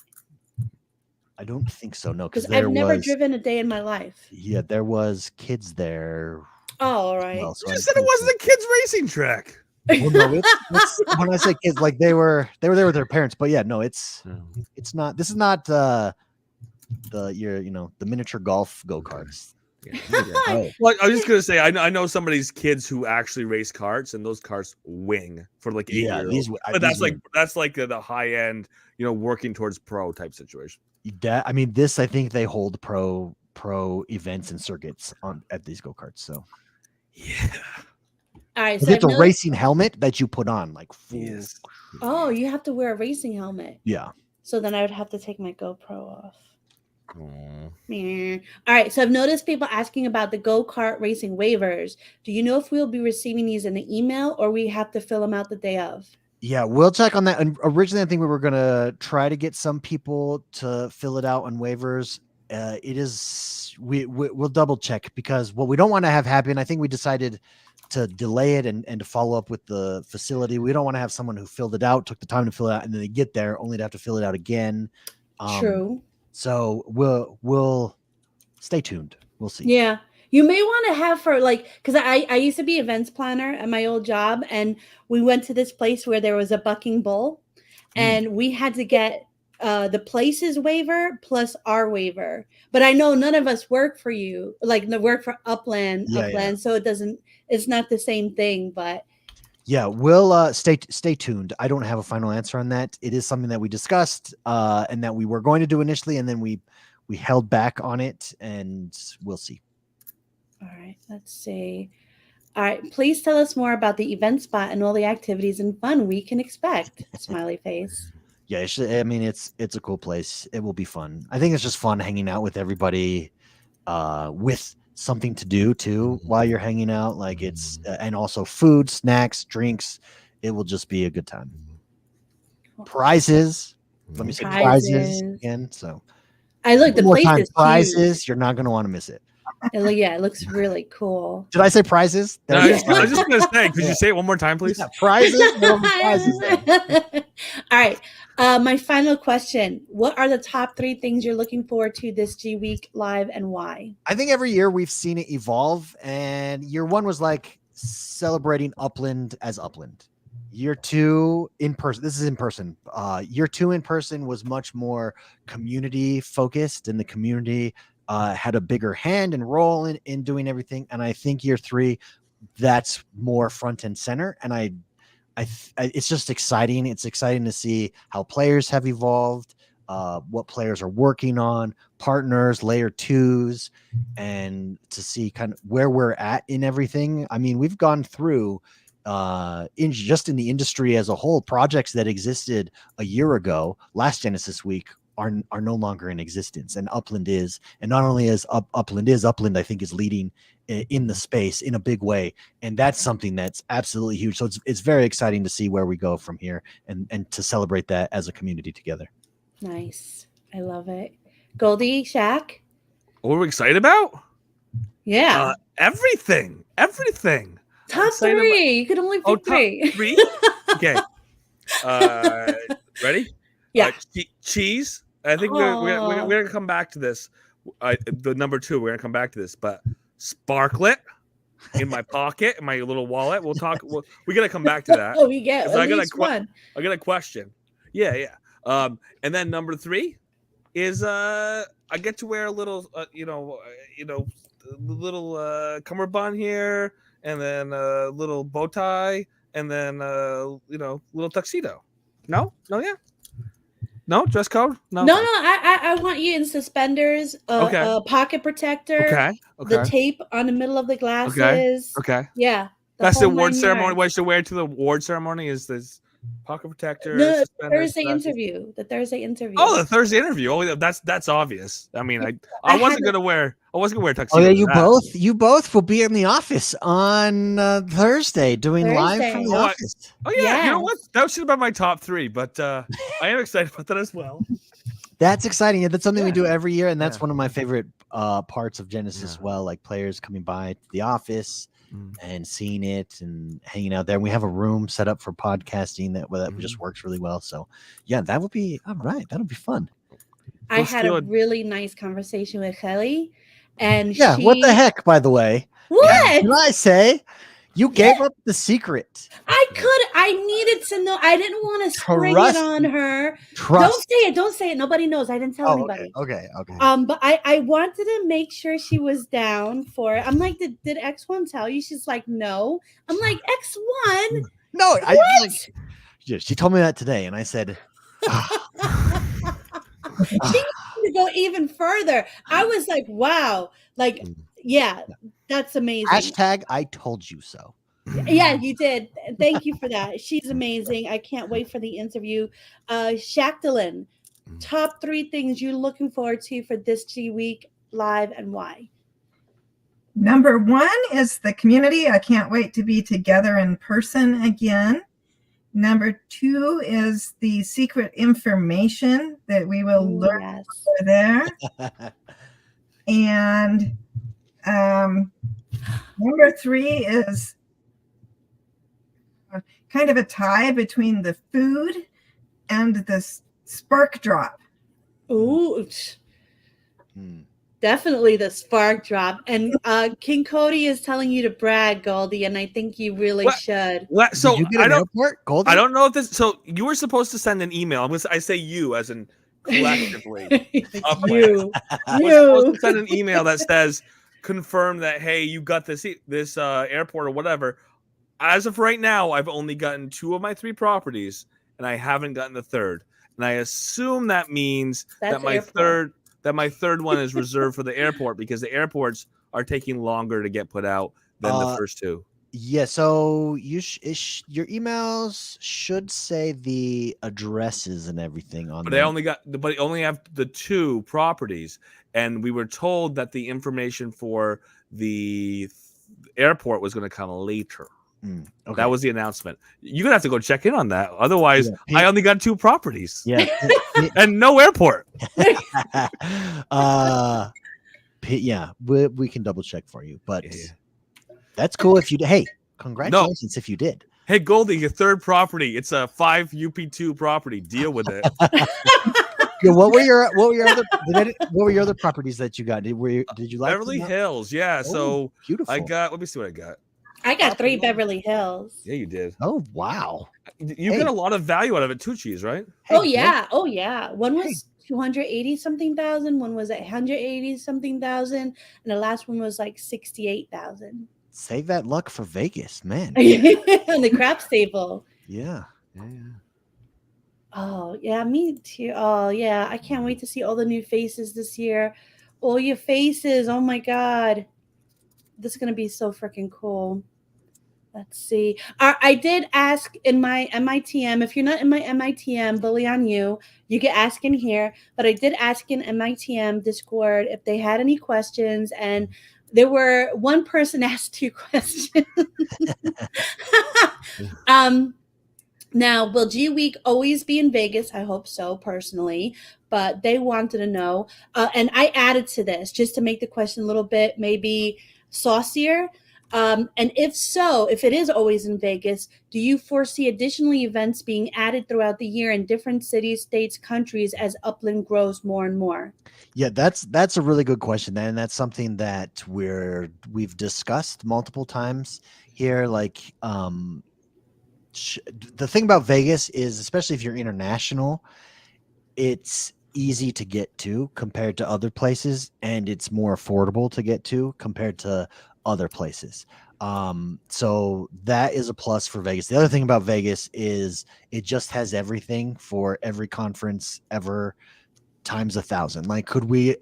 I don't think so. No, because I've never driven a day in my life. Yeah, there was kids there. Oh, all right. Well, so you said it wasn't a kids racing track. Well, no, it's when I say kids, like they were there with their parents. But yeah, no, it's not. This is not the miniature golf go-karts. Yeah. Well, I was just gonna say, I know some of these kids who actually race karts, and those karts wing for like 8 years. But that's like the high end, working towards pro type situation. I mean, I think they hold pro events and circuits at these go-karts. So yeah. All right. So it's a racing helmet that you put on, like full. Yes. Oh, you have to wear a racing helmet. Yeah. So then I would have to take my GoPro off. Aw. Meh. All right. So I've noticed people asking about the go-kart racing waivers. Do you know if we'll be receiving these in the email or we have to fill them out the day of? Yeah, we'll check on that. And originally, I think we were gonna try to get some people to fill it out on waivers. It is we'll double check because what we don't want to have happen. I think we decided to delay it and to follow up with the facility. We don't want to have someone who filled it out, took the time to fill it out, and then they get there only to have to fill it out again. True. So we'll stay tuned. We'll see. Yeah. You may want to have for because I used to be events planner at my old job, and we went to this place where there was a bucking bull, and we had to get the places waiver plus our waiver. But I know none of us work for you, work for Upland, so it's not the same thing, but yeah, we'll stay tuned. I don't have a final answer on that. It is something that we discussed and that we were going to do initially, and then we held back on it, and we'll see. All right, let's see. All right, please tell us more about the event spot and all the activities and fun we can expect. Smiley face. Yeah, it's a cool place. It will be fun. I think it's just fun hanging out with everybody with something to do too while you're hanging out. Like it's and also food, snacks, drinks. It will just be a good time. Prizes. Let me say prizes again. So I look the place is prizes. huge. You're not going to want to miss it. Yeah, it looks really cool. Did I say prizes? No, I was just going to say, could you say it one more time, please? Yeah, prizes. Prizes. All right. My final question. What are the top 3 things you're looking forward to this G Week live and why? I think every year we've seen it evolve, and year 1 was like celebrating Upland as Upland. Year 2 in person. This is in person. Year 2 in person was much more community focused, and the community had a bigger hand and role in doing everything. And I think year 3, that's more front and center. And it's just exciting. It's exciting to see how players have evolved, what players are working on, partners, layer 2s, and to see kind of where we're at in everything. I mean, we've gone through in the industry as a whole, projects that existed a year ago, last Genesis Week, are no longer in existence, and Upland is. And not only is Upland, I think, is leading in the space in a big way, and that's something that's absolutely huge. So it's very exciting to see where we go from here, and to celebrate that as a community together. Nice, I love it. Goldie, Shaq, What are we excited about? Yeah, Everything. top 3. You could only pick 3. Top 3? Okay. Ready? Yeah. Cheese. I think we're gonna come back to this. The number 2, we're gonna come back to this, but Sparklet in my pocket, in my little wallet. We'll talk. We gotta come back to that. Oh, we get I at least one. I got a question. Yeah. And then number 3 is I get to wear a little, little cummerbund here, and then a little bow tie, and then little tuxedo. No, yeah. No dress code. No. I want you in suspenders. A pocket protector. Okay. The tape on the middle of the glasses. Okay. Yeah. That's the award ceremony. What you should wear to the award ceremony is this pocket protector. No, the Thursday interview. Oh, the Thursday interview. Oh, that's obvious. I mean, I wasn't gonna wear tuxedo. Oh yeah, you both will be in the office on Thursday doing live from the office. Oh yeah, you know what? That should have been my top 3, but I am excited about that as well. That's exciting. Yeah, that's something we do every year, and that's one of my favorite parts of Genesis as well. Like players coming by to the office and seeing it and hanging out there. And we have a room set up for podcasting that just works really well. So yeah, that would be all right. That'll be fun. I had a really nice conversation with Kelly, and what the heck, by the way? What did I say? You gave up the secret. I needed to know. I didn't want to spring it on her. Don't say it. Nobody knows. I didn't tell anybody. Okay. But I wanted to make sure she was down for it. I'm like, did X1 tell you? She's like, no. I'm like, X1? No, she told me that today, and I said, she wanted to go even further. I was like, wow. Like, yeah, that's amazing. Hashtag I told you so. Yeah, you did. Thank you for that. She's amazing. I can't wait for the interview. Shactalin, top 3 things you're looking forward to for this G Week Live and why? Number 1 is the community. I can't wait to be together in person again. Number 2 is the secret information that we will Ooh, learn yes. over there. And number 3 is kind of a tie between the food and the spark drop. Ooh. Hmm. Definitely the spark drop. And King Cody is telling you to brag, Goldie, and I think you really What? should. What? So Did you get an airport, Goldie? I don't know if this. So you were supposed to send an email. I say you as in collectively. You. We're supposed to send an email that says confirm that hey, you got this airport or whatever. As of right now, I've only gotten 2 of my 3 properties, and I haven't gotten the third. And I assume that means that my third one is reserved for the airport because the airports are taking longer to get put out than the first 2. Yeah, so your emails should say the addresses and everything on. But they only have the 2 properties, and we were told that the information for the airport was going to come later. Okay. That was the announcement. You're gonna have to go check in on that. Otherwise, I only got 2 properties. Yeah, and no airport. Yeah, we can double check for you, but that's cool if you. Hey, congratulations if you did. Hey, Goldie, your third property. It's a 5 UP2 property. Deal with it. Yeah, what were your other properties that you got? Did you like Beverly Hills? Yeah. So beautiful. let me see what I got. I got 3 Beverly Hills. Yeah, you did. Oh wow. You get a lot of value out of it too, Cheese, right? Oh yeah. One was 280 something thousand, one was 180 something thousand, and the last one was like 68,000. Save that luck for Vegas, man. On the crap staple. Yeah. Oh yeah, me too. Oh yeah, I can't wait to see all the new faces this year. All your faces. Oh my god. This is going to be so freaking cool. Let's see. I did ask in my MITM. If you're not in my MITM, bully on you. You can ask in here. But I did ask in MITM Discord if they had any questions. And there were one person asked 2 questions. Now, will G Week always be in Vegas? I hope so, personally. But they wanted to know. And I added to this just to make the question a little bit maybe saucier. And if so, if it is always in Vegas, do you foresee additional events being added throughout the year in different cities, states, countries as Upland grows more and more? Yeah, that's a really good question, and that's something that we've discussed multiple times here. Like, the thing about Vegas is, especially if you're international, it's easy to get to compared to other places, and it's more affordable to get to compared to other places. So that is a plus for Vegas. The other thing about Vegas is it just has everything for every conference ever times 1,000. Like, could we,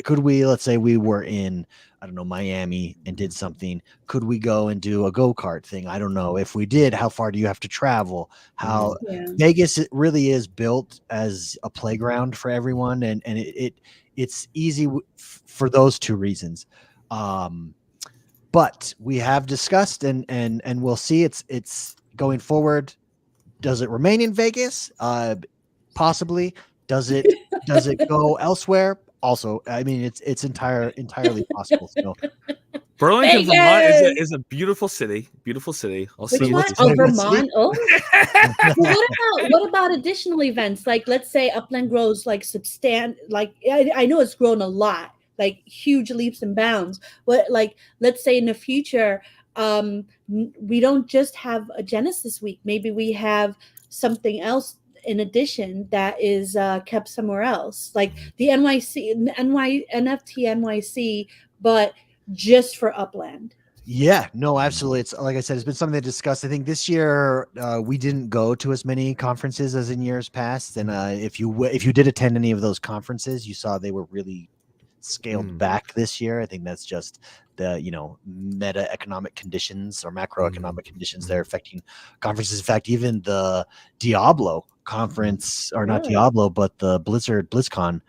let's say we were in, I don't know, Miami and did something. Could we go and do a go-kart thing? I don't know. If we did, how far do you have to travel? Vegas, it really is built as a playground for everyone. And it's easy for those 2 reasons. But we have discussed and we'll see it's going forward. Does it remain in Vegas? Possibly. Does it go elsewhere? Also, I mean, it's entirely possible. So, Burlington, Vermont is a beautiful city. Beautiful city. I'll see you. Oh, Vermont. Oh. What about additional events? Like, let's say Upland grows like I know it's grown a lot, like huge leaps and bounds. But like, let's say in the future, we don't just have a Genesis week. Maybe we have something else in addition that is kept somewhere else, like the NFT NYC, but just for Upland. Yeah, no, absolutely. It's like I said, it's been something to discuss. I think this year we didn't go to as many conferences as in years past, and if you did attend any of those conferences, you saw they were really scaled back this year. I think that's just the meta economic conditions or macroeconomic conditions that are affecting conferences. In fact, even the Diablo conference, or not Diablo, but the BlizzCon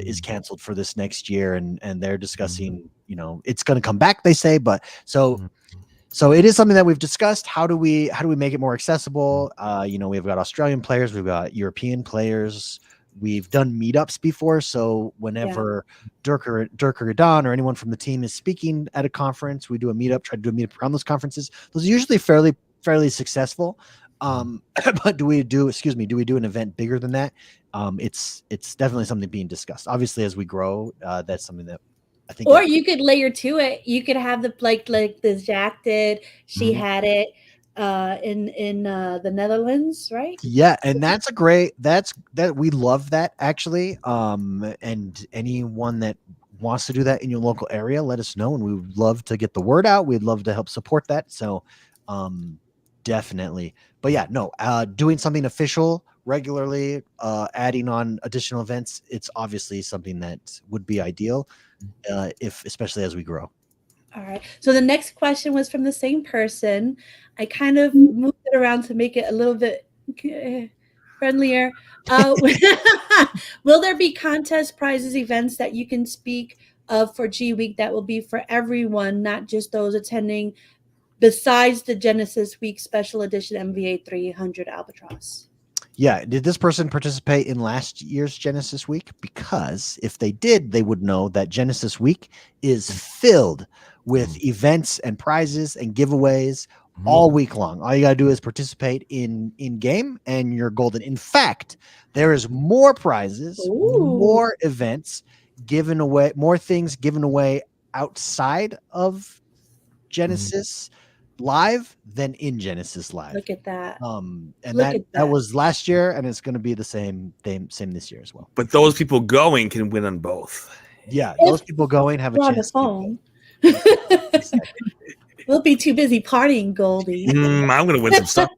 is canceled for this next year, and they're discussing, it's going to come back, they say, but so it is something that we've discussed. How do we make it more accessible? We've got Australian players, we've got European players. We've done meetups before, so whenever Dirk or Don or anyone from the team is speaking at a conference, we do a meetup. Try to do a meetup around those conferences. Those are usually fairly successful. But do we do an event bigger than that? It's definitely something being discussed. Obviously, as we grow, that's something that I think. Or you could layer to it. You could have the like the Jack did. She had it in the Netherlands, right? Yeah, and that's we love that, actually. And anyone that wants to do that in your local area, let us know, and we would love to get the word out. We'd love to help support that. So definitely. But yeah, no, doing something official regularly, adding on additional events, it's obviously something that would be ideal, especially as we grow. All right. So the next question was from the same person. I kind of moved it around to make it a little bit friendlier. Will there be contest prizes, events that you can speak of for G Week that will be for everyone, not just those attending, besides the Genesis Week Special Edition MVA 300 Albatross? Yeah. Did this person participate in last year's Genesis Week? Because if they did, they would know that Genesis Week is filled with events and prizes and giveaways all week long. All you got to do is participate in game and you're golden. In fact, there is more prizes, more events given away, more things given away outside of Genesis Live than in Genesis Live. Look at that. And that was last year, and it's going to be the same this year as well. But those people going can win on both. Yeah, those people going have a chance. On the phone. We'll be too busy partying, Goldie. I'm going to win some stuff.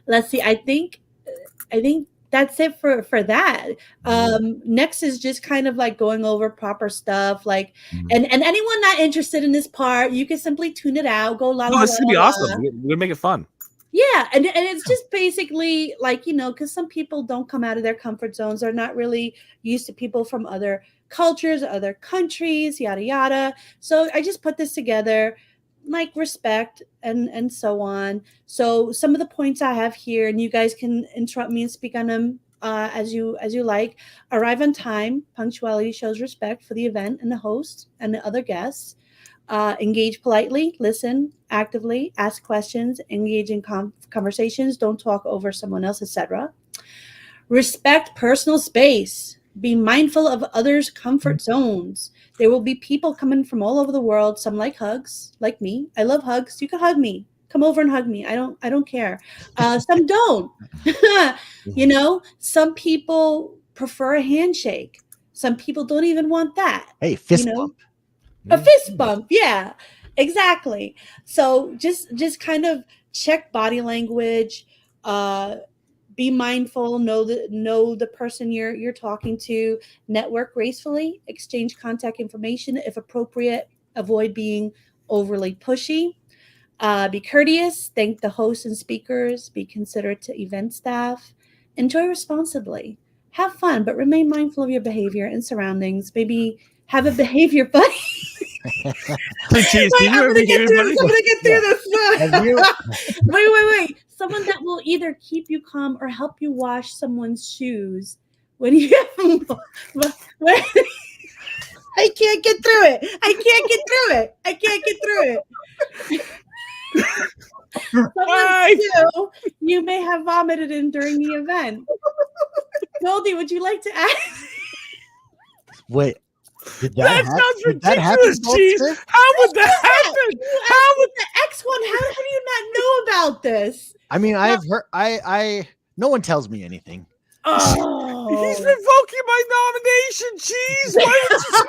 Let's see. I think that's it for that. Next is just kind of like going over proper stuff, like and anyone not interested in this part, you can simply tune it out. Go la la. No, this is gonna be awesome. We're gonna make it fun. Yeah, and it's just basically like, because some people don't come out of their comfort zones. They're not really used to people from other cultures, other countries, yada yada. So I just put this together, like respect and so on. So some of the points I have here, and you guys can interrupt me and speak on them as you like. Arrive on time. Punctuality shows respect for the event and the host and the other guests. Engage politely, listen actively, ask questions, engage in conversations, don't talk over someone else, etc. Respect personal space. Be mindful of others' comfort zones. There will be people coming from all over the world. Some like hugs, like me. I love hugs. You can hug me. Come over and hug me. I don't care. Some don't. Some people prefer a handshake. Some people don't even want that. Hey, fist bump. A fist bump, yeah, exactly. So just kind of check body language, be mindful, know the person you're talking to, network gracefully, exchange contact information if appropriate, avoid being overly pushy, be courteous, thank the hosts and speakers, be considerate to event staff, enjoy responsibly, have fun, but remain mindful of your behavior and surroundings. Maybe have a behavior buddy. Jeez, I'm gonna get through this. Wait. Someone that will either keep you calm or help you wash someone's shoes when you I can't get through it. Someone you may have vomited in during the event. Goldie, would you like to add? Wait. Did that sounds ridiculous, Cheese. How would that happen? How would the X one? How do you not know about this? I mean, I have heard. No one tells me anything. Oh, he's revoking my nomination, Cheese. Why would you?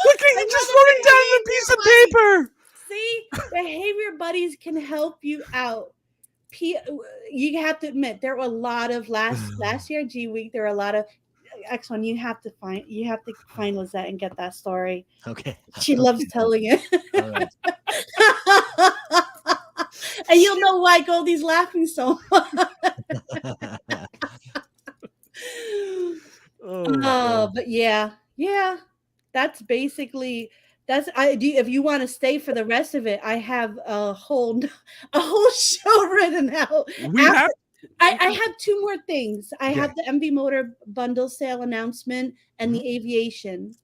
Look at you just wrote it down on a piece of paper. See, behavior buddies can help you out. You have to admit there were a lot of last year G Week. There were a lot of X1. You have to find Lizette and get that story. Okay. She loves telling it. All right. And you'll know why Goldie's laughing so much. But yeah, that's basically if you want to stay for the rest of it, I have a whole show written out. I have two more things. I have the MV Motor bundle sale announcement and the aviation.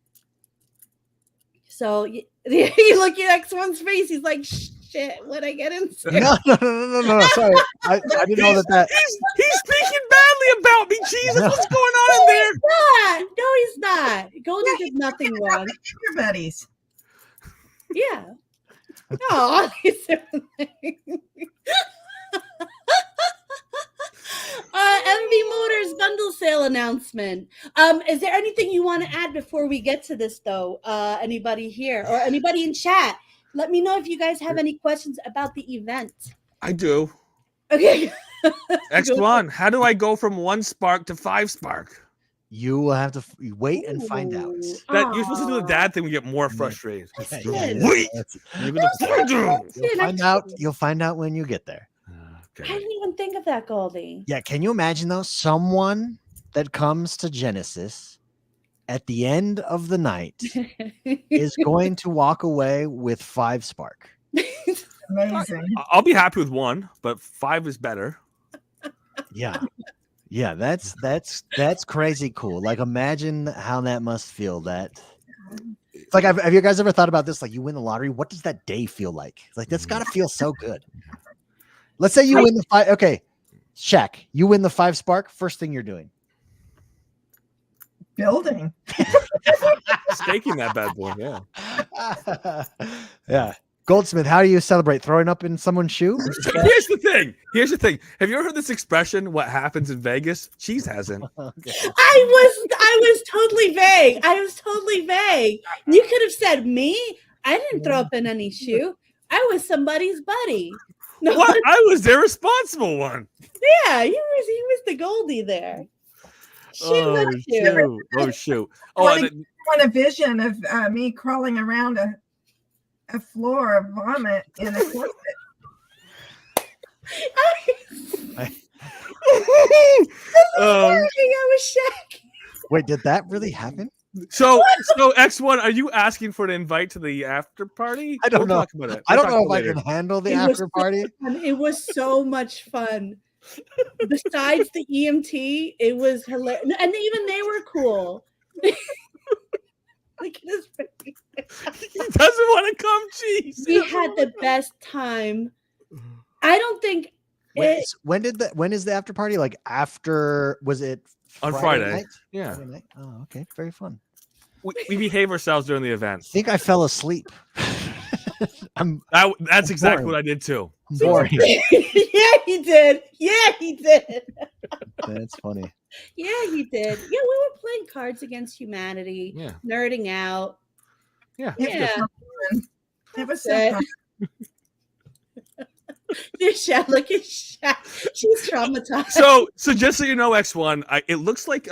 So you look at X1's face. He's like, shit, what I get into? No. Sorry, I didn't know that. He's speaking badly about me. Jesus, what's going on in there? No, he's not. Goldie did nothing wrong. Your buddies. Yeah. No, MV Motors bundle sale announcement. Is there anything you want to add before we get to this, though? Anybody here or anybody in chat? Let me know if you guys have any questions about the event. I do. Okay. X1, how do I go from 1 spark to 5 spark? You will have to wait and find out. That you're supposed to do the dad thing. We get more frustrated. Wait. You'll find out when you get there. Okay. I didn't even think of that, Goldie. Yeah, can you imagine though? Someone that comes to Genesis at the end of the night is going to walk away with 5 spark. Amazing. I'll be happy with 1, but 5 is better. Yeah, that's crazy cool. Like, imagine how that must feel. It's like, have you guys ever thought about this? Like, you win the lottery, what does that day feel like? Like, that's got to feel so good. Let's say you win the 5. Okay, Shaq, you win the 5 spark. First thing you're doing? Building. Staking that bad boy. Yeah. Yeah. Goldsmith, how do you celebrate? Throwing up in someone's shoe? Here's the thing. Have you ever heard this expression, what happens in Vegas? Cheese hasn't. Okay. I was totally vague. You could have said me. I didn't throw up in any shoe. I was somebody's buddy. No. What? I was the responsible one. Yeah, he was the Goldie there. Oh shoot. Oh, I want a vision of me crawling around a floor of vomit in a corset. I was Shaq. Wait, did that really happen? So X1, are you asking for an invite to the after party? I don't know. Talk about it. I don't know if I can handle the after party. It was so much fun. Besides the EMT, it was hilarious, and even they were cool. Look at his face. He doesn't want to come. Jeez. We had the best time. I don't think. When is the after party? Like after? Was it on Friday? Night? Yeah. Friday night? Oh, okay. Very fun. We behave ourselves during the event. I think I fell asleep. That's exactly what I did too. Boring. Yeah, he did. That's funny. Yeah, he did. Yeah, we were playing Cards Against Humanity, nerding out. Yeah. It was so fun. Look at Shaq. She's traumatized. So just so you know, X1, it looks like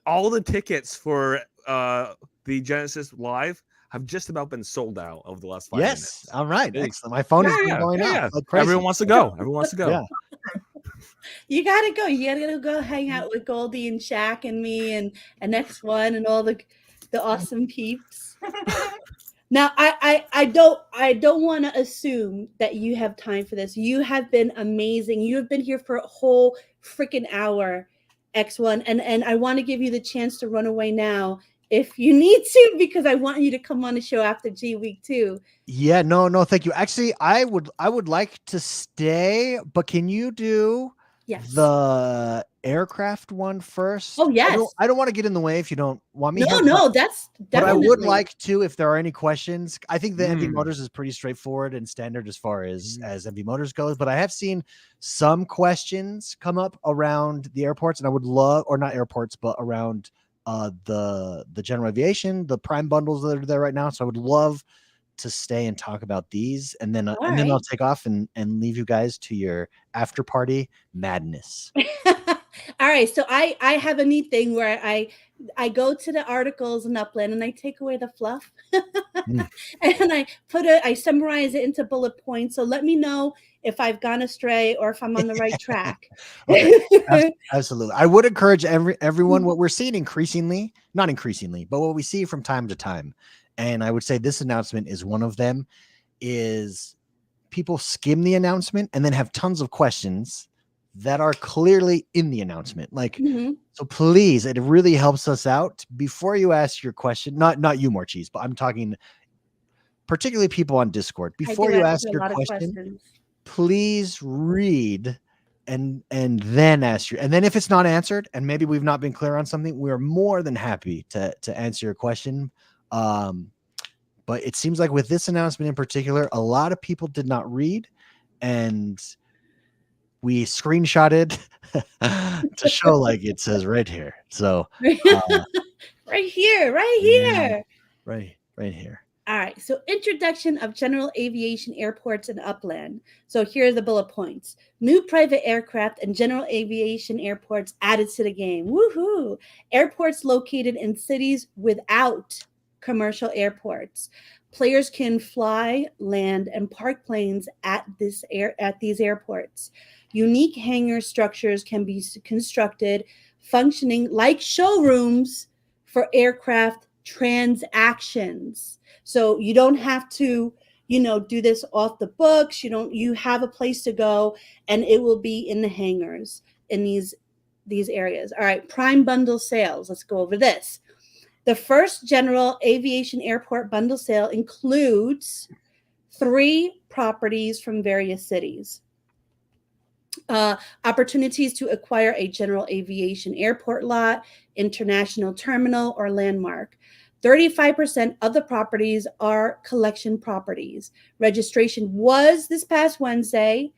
all the tickets for the Genesis Live have just about been sold out over the last 5 minutes. All right. Excellent. My phone is going out. Like crazy. Everyone wants to go. Yeah. You gotta go. You gotta go hang out with Goldie and Shaq and me and X1 and all the awesome peeps. Now, I don't want to assume that you have time for this. You have been amazing. You have been here for a whole freaking hour, X1, and I want to give you the chance to run away now if you need to, because I want you to come on the show after G Week too. Yeah, no, thank you. Actually, I would like to stay, but can you do the aircraft one first? Oh, yes. I don't want to get in the way if you don't want me. No, that's definitely. But I would like to, if there are any questions. I think the MV Motors is pretty straightforward and standard as far as MV Motors goes. But I have seen some questions come up around the airports, and I would love, or not airports, but around the General Aviation, the Prime bundles that are there right now. So I would love to stay and talk about these, and then All I'll right. take off and leave you guys to your after party madness. All right. So I have a neat thing where I go to the articles in Upland and I take away the fluff Mm. and I summarize it into bullet points. So let me know if I've gone astray or if I'm on the right track. Okay, absolutely. I would encourage everyone. What we're seeing increasingly, not increasingly, but what we see from time to time, and I would say this announcement is one of them, is people skim the announcement and then have tons of questions that are clearly in the announcement. Like, Mhm. so please, it really helps us out before you ask your question. Not you, More Cheese, but I'm talking particularly people on Discord. I Before do you ask ask a your lot of question, questions. please read and then ask your, and then if it's not answered and maybe we've not been clear on something, we're more than happy to answer your question. But it seems like with this announcement in particular, a lot of people did not read, and we screenshotted to show like it says right here. So Right here, right yeah, here. right here. All right. So introduction of General Aviation Airports in Upland. So here are the bullet points. New private aircraft and General Aviation Airports added to the game. Woohoo! Airports located in cities without commercial airports. Players can fly, land, and park planes at these airports. Unique hangar structures can be constructed, functioning like showrooms for aircraft transactions. So you don't have to, do this off the books. You have a place to go and it will be in the hangars in these areas. All right, prime bundle sales. Let's go over this. The first General Aviation Airport bundle sale includes 3 properties from various cities. Opportunities to acquire a General Aviation Airport lot, international terminal, or landmark. 35% of the properties are collection properties. Registration was this past Wednesday.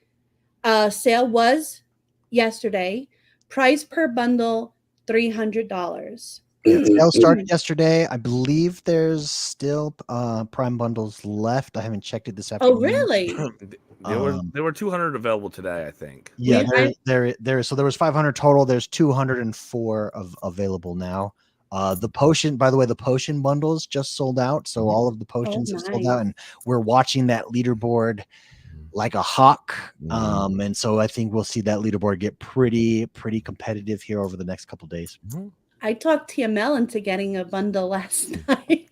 Sale was yesterday. Price per bundle, $300. Sales started yesterday. I believe there's still prime bundles left. I haven't checked it this Oh, afternoon. really? There were 200 available today, I think. Yeah, Yeah, so there was 500 total. There's 204 available now. The potion, by the way, the potion bundles just sold out. So all of the potions have sold out, nice. and we're watching that leaderboard like a hawk. And so I think we'll see that leaderboard get pretty competitive here over the next couple days. I talked TML into getting a bundle last night.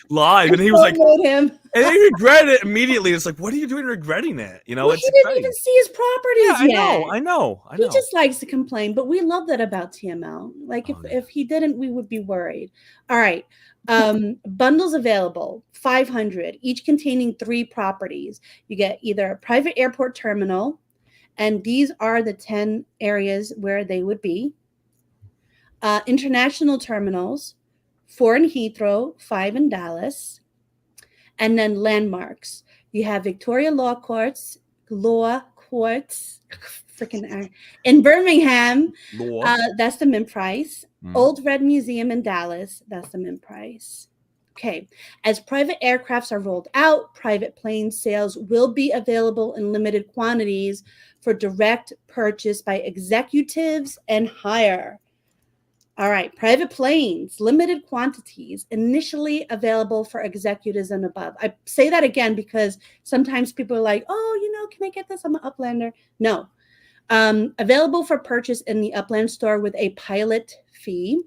Live, and he was like, him. and he regretted it immediately. It's like, what are you doing regretting it? You know, Well, it's he didn't exciting. even see his properties yet. I know. He just likes to complain, but we love that about TML. Like if he didn't, we would be worried. All right. Bundles available, 500, each containing 3 properties. You get either a private airport terminal, and these are the 10 areas where they would be. International terminals, 4 in Heathrow, 5 in Dallas, and then landmarks. You have Victoria Law Courts, freaking in Birmingham. That's the mint price. Old Red Museum in Dallas. That's the mint price. Okay. As private aircrafts are rolled out, private plane sales will be available in limited quantities for direct purchase by executives and hire. All right, private planes, limited quantities, initially available for executives and above. I say that again because sometimes people are like, oh, can I get this? I'm an Uplander. No. Available for purchase in the Upland store with a pilot fee.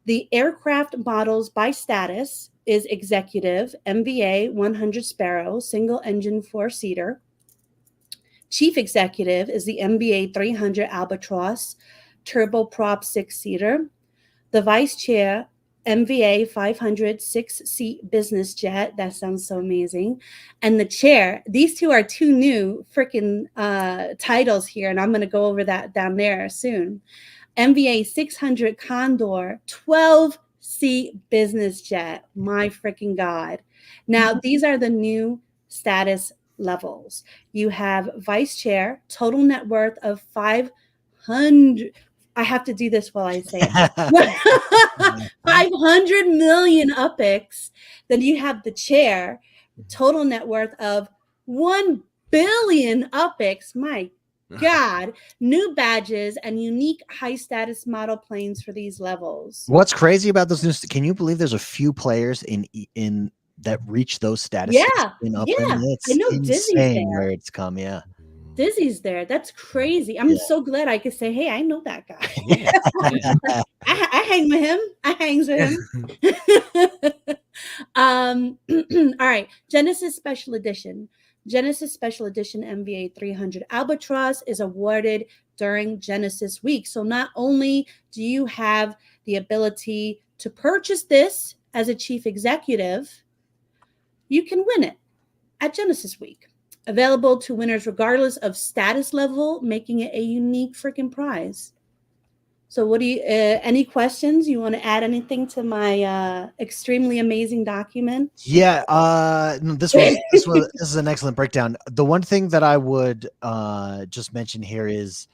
The aircraft models by status is executive, MVA 100 Sparrow, single engine 4-seater. Chief executive is the MVA 300 Albatross, turboprop 6-seater. The vice chair, MVA 500 6-seat business jet. That sounds so amazing. And the chair, these 2 are 2 new freaking titles here, and I'm going to go over that down there soon. MVA 600 Condor 12-seat business jet. My freaking God. Now, these are the new status levels. You have vice chair, total net worth of 500. I have to do this while I say it. 500 million UPICs. Then you have the chair, total net worth of 1 billion UPICs. My God, new badges and unique high status model planes for these levels. What's crazy about those news? Can you believe there's a few players in that reach those statuses? Yeah, in Upland? yeah. It's I know Disney's insane there. where it's come. Yeah, Dizzy's there. That's crazy. I'm so glad I could say, hey, I know that guy. Yeah. I hang with him. I hangs with him. All right. Genesis Special Edition. Genesis Special Edition MVA 300 Albatross is awarded during Genesis Week. So not only do you have the ability to purchase this as a chief executive, you can win it at Genesis Week. Available to winners regardless of status level, making it a unique freaking prize. So what do you, any questions? You want to add anything to my extremely amazing document? yeah. No, this is an excellent breakdown. The one thing that I would just mention here is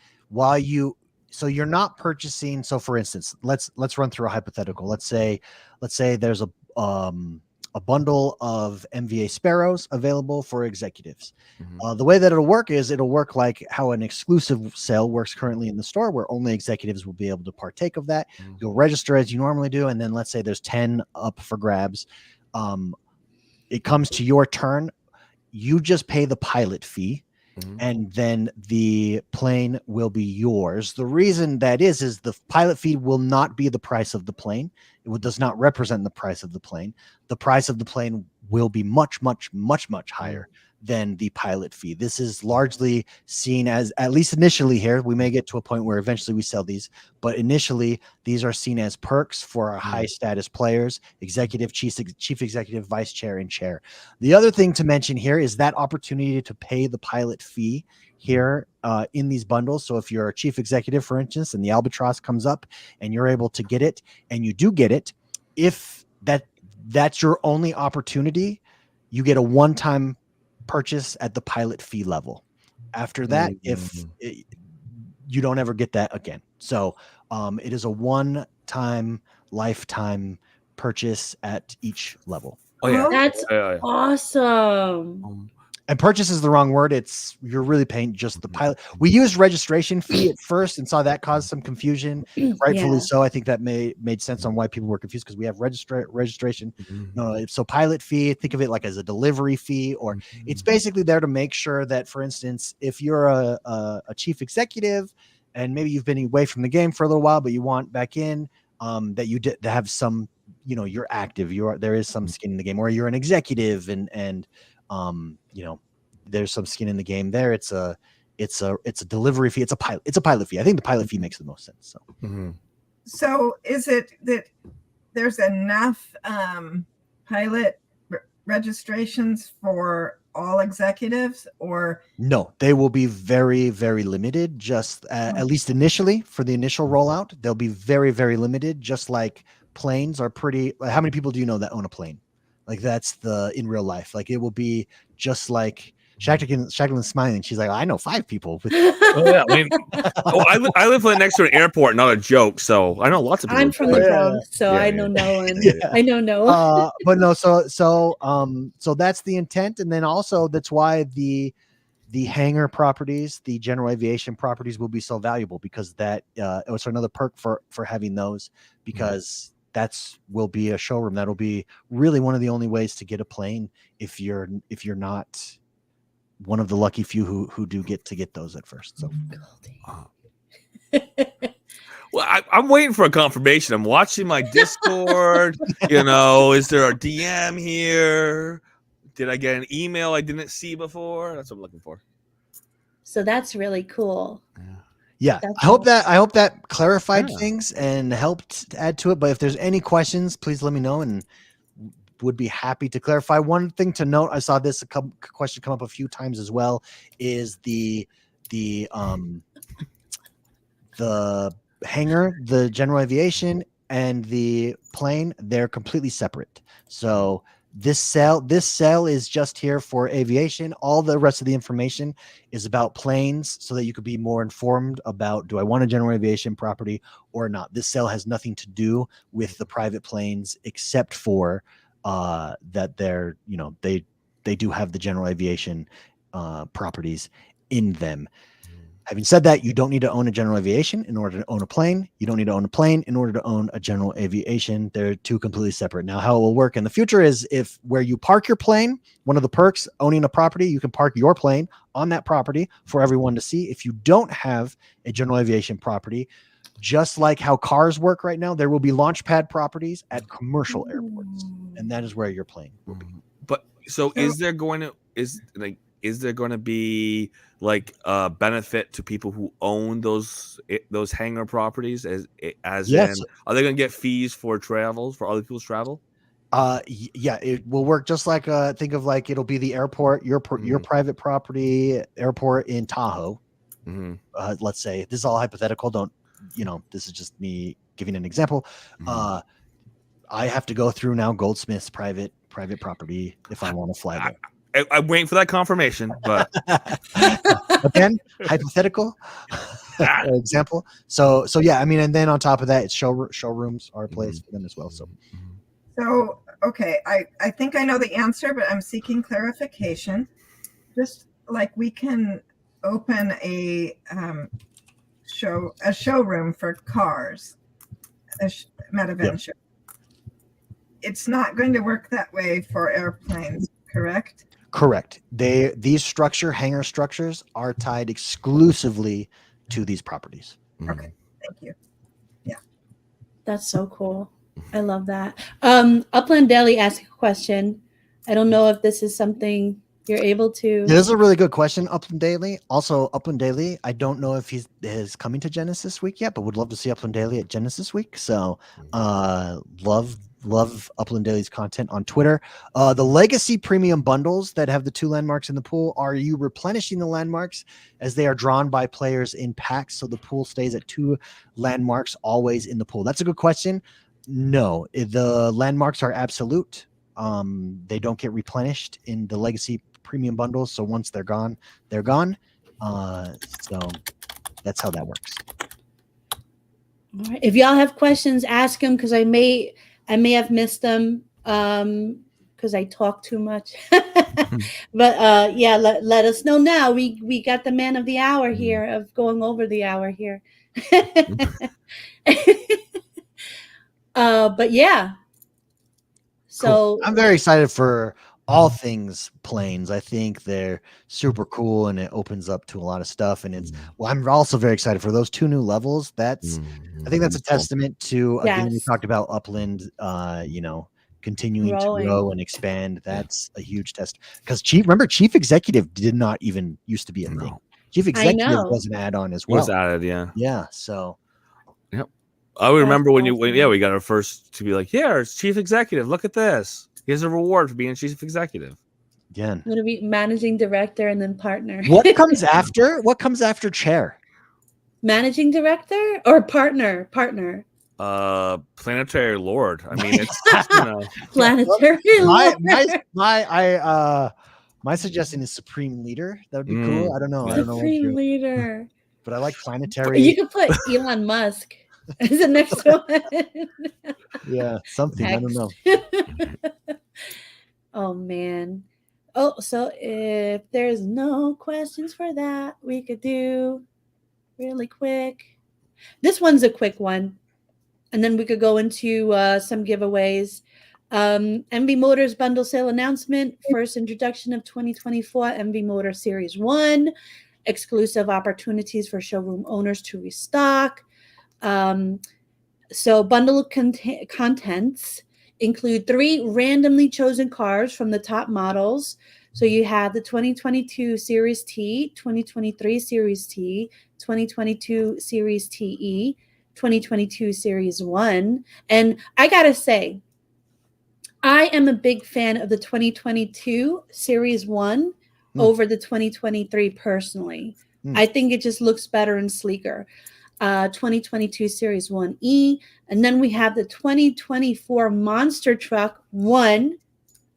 so you're not purchasing. So for instance, let's run through a hypothetical. Let's say there's a bundle of MVA Sparrows available for executives. The way that it'll work is it'll work like how an exclusive sale works currently in the store, where only executives will be able to partake of that. You'll register as you normally do, and then let's say there's 10 up for grabs. It comes to your turn. You just pay the pilot fee, and then the plane will be yours. The reason that is the pilot fee will not be the price of the plane. It does not represent the price of the plane. The price of the plane will be much, much, much, much higher than the pilot fee. This is largely seen as, at least initially here, we may get to a point where eventually we sell these, but initially these are seen as perks for our high status players, executive, chief executive, vice chair, and chair. The other thing to mention here is that opportunity to pay the pilot fee here in these bundles. So if you're a chief executive, for instance, and the Albatross comes up and you're able to get it, and you do get it, if that's your only opportunity, you get a one-time purchase at the pilot fee level. After that, you don't ever get that again. So it is a one-time lifetime purchase at each level. Oh yeah, That's yeah. awesome. And purchase is the wrong word. You're really paying just the pilot. We used registration fee at first and saw that cause some confusion. Rightfully so. I think that made sense on why people were confused, because we have registration. No, so pilot fee, think of it like as a delivery fee, or it's basically there to make sure that, for instance, if you're a chief executive and maybe you've been away from the game for a little while, but you want back in, that you did to have some, you're active. There is some skin in the game, or you're an executive and there's some skin in the game there. It's a delivery fee. It's a pilot fee. I think the pilot fee makes the most sense. So, So is it that there's enough pilot registrations for all executives, or no, they will be very, very limited. Just at least initially, for the initial rollout, they'll be very, very limited. Just like planes are pretty. How many people do you know that own a plane? Like that's in real life. Like it will be just like Shacklin smiling. She's like, I know 5 people. Oh yeah, I mean, I live right next to an airport, not a joke. So I know lots of people. I'm from the Bronx, so I know no one. I know no one. But no, so that's the intent, and then also that's why the hangar properties, the general aviation properties, will be so valuable, because that it's another perk for having those, because will be a showroom. That'll be really one of the only ways to get a plane if you're not one of the lucky few who do get to get those at first. So well, I'm waiting for a confirmation. I'm watching my Discord. Is there a DM here? Did I get an email I didn't see before? That's what I'm looking for. So that's really cool. Yeah, I hope that clarified things and helped add to it. But if there's any questions, please let me know, and would be happy to clarify. One thing to note, I saw this question come up a few times as well, is the hangar, the general aviation, and the plane, they're completely separate. So This sale is just here for aviation. All the rest of the information is about planes, so that you could be more informed about, do I want a general aviation property or not? This sale has nothing to do with the private planes, except for that they're, they do have the general aviation properties in them. Having said that, you don't need to own a general aviation in order to own a plane. You don't need to own a plane in order to own a general aviation. They're two completely separate. Now, how it will work in the future is, if where you park your plane, one of the perks owning a property, you can park your plane on that property for everyone to see. If you don't have a general aviation property, just like how cars work right now, there will be launch pad properties at commercial airports, and that is where your plane will be. But so is there going to be like a benefit to people who own those hangar properties, as Yes. in, are they going to get fees for travels, for other people's travel? Yeah, it will work just like think of like, it'll be the airport, your private property airport in Tahoe. Let's say, this is all hypothetical. This is just me giving an example. I have to go through now Goldsmith's private property if I want to fly there. I'm waiting for that confirmation, but again, hypothetical example. So yeah, I mean, and then on top of that, it's showrooms are a place for them as well. So okay, I think I know the answer, but I'm seeking clarification. Just like we can open a showroom for cars, MetaVenture. It's not going to work that way for airplanes, correct? Correct. These hangar structures are tied exclusively to these properties. Okay, thank you. Yeah, That's so cool. I love that. Upland Daily asked a question. I don't know if this is something you're able to. This is a really good question, Upland Daily. Also, Upland Daily, I don't know if he is coming to Genesis Week yet, but would love to see Upland Daily at Genesis Week. So love Upland Daily's content on Twitter. The legacy premium bundles that have the 2 landmarks in the pool, are you replenishing the landmarks as they are drawn by players in packs, so the pool stays at 2 landmarks always in the pool? That's a good question. No, the landmarks are absolute. They don't get replenished in the legacy premium bundles, so once they're gone, they're gone. So that's how that works. All right. If y'all have questions, ask them, because I may have missed them because I talk too much. But yeah, let us know now. We got the man of the hour here, of going over the hour here. But yeah. So cool. I'm very excited for all things planes. I think they're super cool, and it opens up to a lot of stuff. And I'm also very excited for those 2 new levels. I think that's a testament to, again, we talked about Upland, continuing to grow and expand. That's a huge test, because Chief Executive did not even used to be a thing. Chief Executive was an add-on as well. It was added, yeah. Yeah. So yep. I remember when we got our first to be like, yeah, it's Chief Executive. Look at this. Here's a reward for being Chief Executive. Again, I'm gonna be managing director and then partner. What comes after? What comes after chair? Managing director or partner? Planetary Lord. I mean, it's Planetary Lord. My suggestion is Supreme Leader. That would be cool. I don't know. Supreme Leader. But I like planetary. You could put Elon Musk as the next one. Yeah, something. I don't know. Oh man. Oh, so if there's no questions for that, we could do really quick. This one's a quick one, and then we could go into some giveaways. MV Motors bundle sale announcement. First introduction of 2024 MV Motor Series 1. Exclusive opportunities for showroom owners to restock. So bundle contents include 3 randomly chosen cars from the top models. So you have the 2022 Series T, 2023 Series T, 2022 Series TE, 2022 Series 1. And I gotta say, I am a big fan of the 2022 Series 1 over the 2023 personally. I think it just looks better and sleeker. 2022 Series 1E. And then we have the 2024 Monster Truck 1.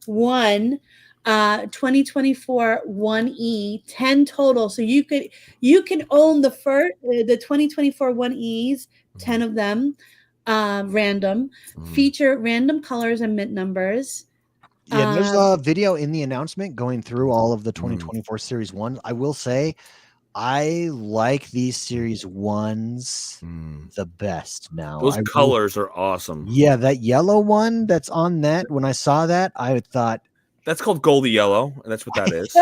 one 2024 1E, 10 total. So you can own the 2024 1Es, 10 of them, random, feature random colors and mint numbers. Yeah, there's a video in the announcement going through all of the 2024 Series 1. I will say, I like these Series 1s the best now. Those colors are awesome. Yeah, that yellow one that's on that, when I saw that, I thought... That's called Goldie Yellow, and that's what that is.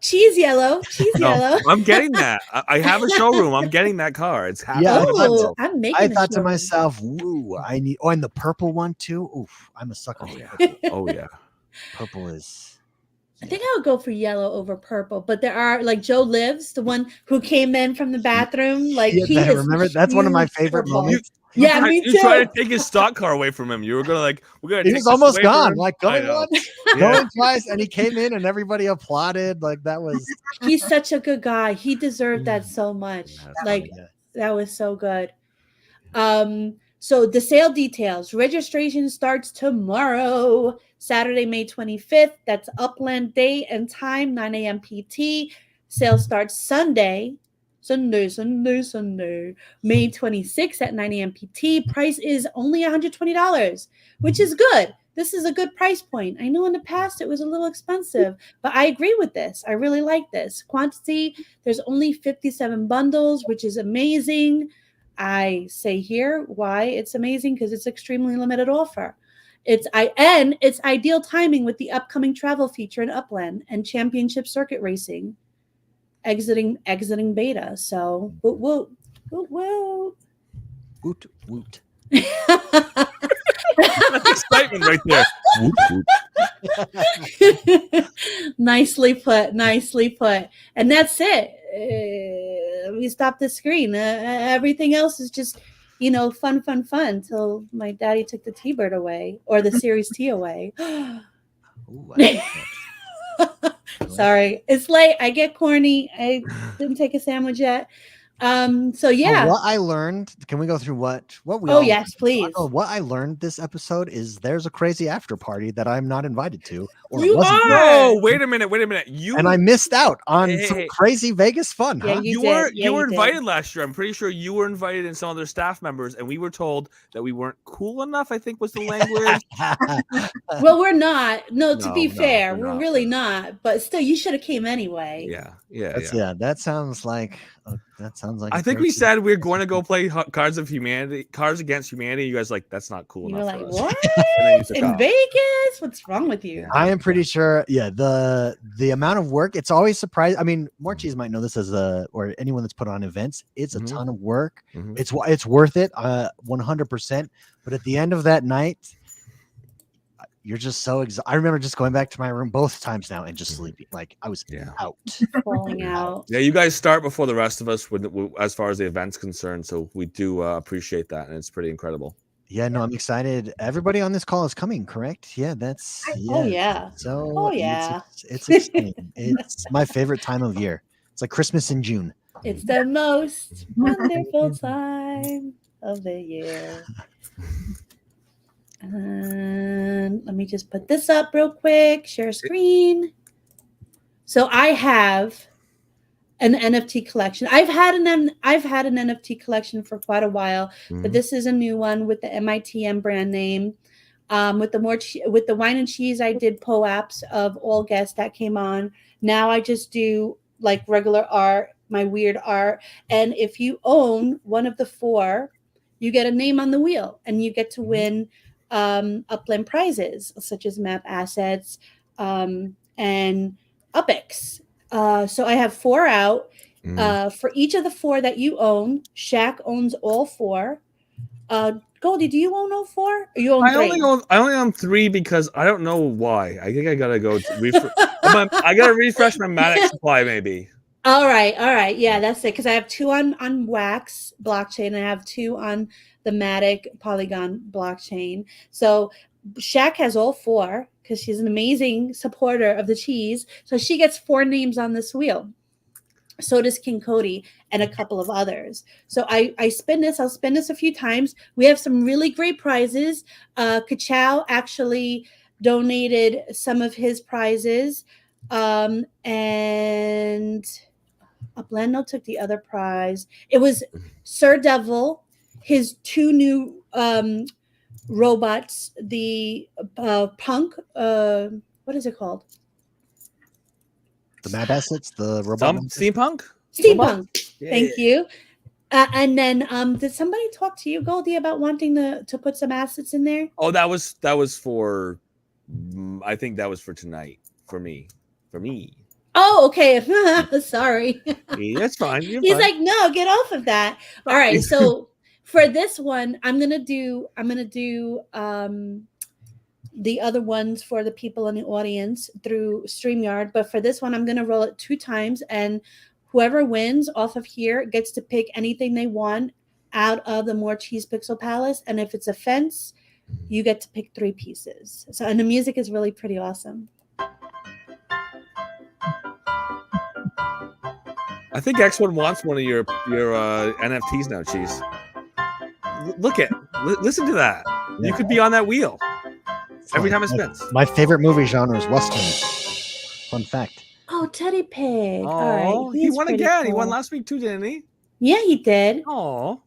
Cheese yellow. Yellow. I'm getting that. I have a showroom. I'm getting that car. It's happening. Yeah, I'm making I thought to myself, woo, I need... Oh, and the purple one too? Oof, I'm a sucker for purple. Oh, yeah. Purple is... I think I would go for yellow over purple, but there are, like, Joe Lives, the one who came in from the bathroom, like, I remember that's one of my favorite moments. Yeah, me too. You tried to take his stock car away from him. You were gonna we're gonna. He was almost gone. Like going once, going twice, and he came in, and everybody applauded. Like that was. He's such a good guy. He deserved that so much. That was so good. So the sale details. Registration starts tomorrow, Saturday, May 25th. That's Upland date and time, 9 a.m. PT. Sale starts Sunday, May 26th at 9 a.m. PT. Price is only $120, which is good. This is a good price point. I know in the past it was a little expensive, but I agree with this. I really like this. Quantity, there's only 57 bundles, which is amazing. I say here why it's amazing, because it's extremely limited offer. It's ideal timing with the upcoming travel feature in Upland and championship circuit racing exiting beta. So woot woot woot woot woot woot. That's excitement right there. Whoop, whoop. Nicely put. And that's it. Let me stop the screen. Everything else is just, fun till my daddy took the T-Bird away, or the Series T away. Ooh, sorry, it's late. I get corny. I didn't take a sandwich yet. So yeah. What I learned, can we go through what we yes, please. What I learned this episode is there's a crazy after party that I'm not invited to. Oh, wait a minute. And I missed out on some crazy Vegas fun. Yeah, huh? You were invited last year. I'm pretty sure you were invited and some other staff members, and we were told that we weren't cool enough, I think was the language. Well, we're not. No, to be fair, we're really not. But still, you should have came anyway. Yeah. That sounds like I think we said we were going to go play Cards Against Humanity. You guys that's not cool enough. You're like, what? In Vegas? What's wrong with you? I am pretty sure. Yeah, the amount of work. It's always surprising. I mean, Morchis might know this or anyone that's put on events. It's a ton of work. It's worth it, 100%. But at the end of that night, you're just so exhausted. I remember just going back to my room both times now and just sleeping. Like I was out, falling out. Yeah, you guys start before the rest of us as far as the event's concerned. So we do appreciate that, and it's pretty incredible. Yeah, no, I'm excited. Everybody on this call is coming, correct? Yeah, that's Oh yeah. So oh yeah. It's exciting. It's my favorite time of year. It's like Christmas in June. It's the most wonderful time of the year. And let me just put this up real quick. Share screen. So I have an NFT collection. I've had an NFT collection for quite a while, but this is a new one with the MITM brand name. With the wine and cheese, I did POAPs of all guests that came on. Now I just do like regular art, my weird art. And if you own one of the 4, you get a name on the wheel, and you get to win Upland prizes such as map assets and UPX. So I have 4 out. For each of the 4 that you own, Shaq owns all 4. Goldie, do you own all 4? Or you own 3? I only own 3 because I don't know why. I think I gotta go. I gotta refresh my Matic supply, maybe. All right. Yeah, that's it. Because I have 2 on Wax blockchain, and I have 2 on the Matic Polygon blockchain. So Shaq has all 4 because she's an amazing supporter of the cheese. So she gets 4 names on this wheel. So does King Cody and a couple of others. So I spin this. I'll spin this a few times. We have some really great prizes. Kachow actually donated some of his prizes, and Upland took the other prize. It was Sir Devil, his 2 new robots, the punk. What is it called? The map assets, the robot. Steampunk. Steampunk. Yeah, Thank you. And then, did somebody talk to you, Goldie, about wanting to put some assets in there? Oh, that was for. I think that was for tonight. For me. Oh, okay. Sorry. That's fine. He's like, no, get off of that. All right. So for this one, I'm gonna do the other ones for the people in the audience through StreamYard. But for this one, I'm gonna roll it 2 times, and whoever wins off of here gets to pick anything they want out of the More Cheese Pixel Palace. And if it's a fence, you get to pick 3 pieces. So, and the music is really pretty awesome. I think X1 wants one of your NFTs now, Cheese. Listen to that. Yeah. You could be on that wheel every time it spins. My favorite movie genre is Western. Fun fact. Oh, Teddy Pig. Oh, All right. he won again. Cool. He won last week too, didn't he? Yeah, he did. Oh.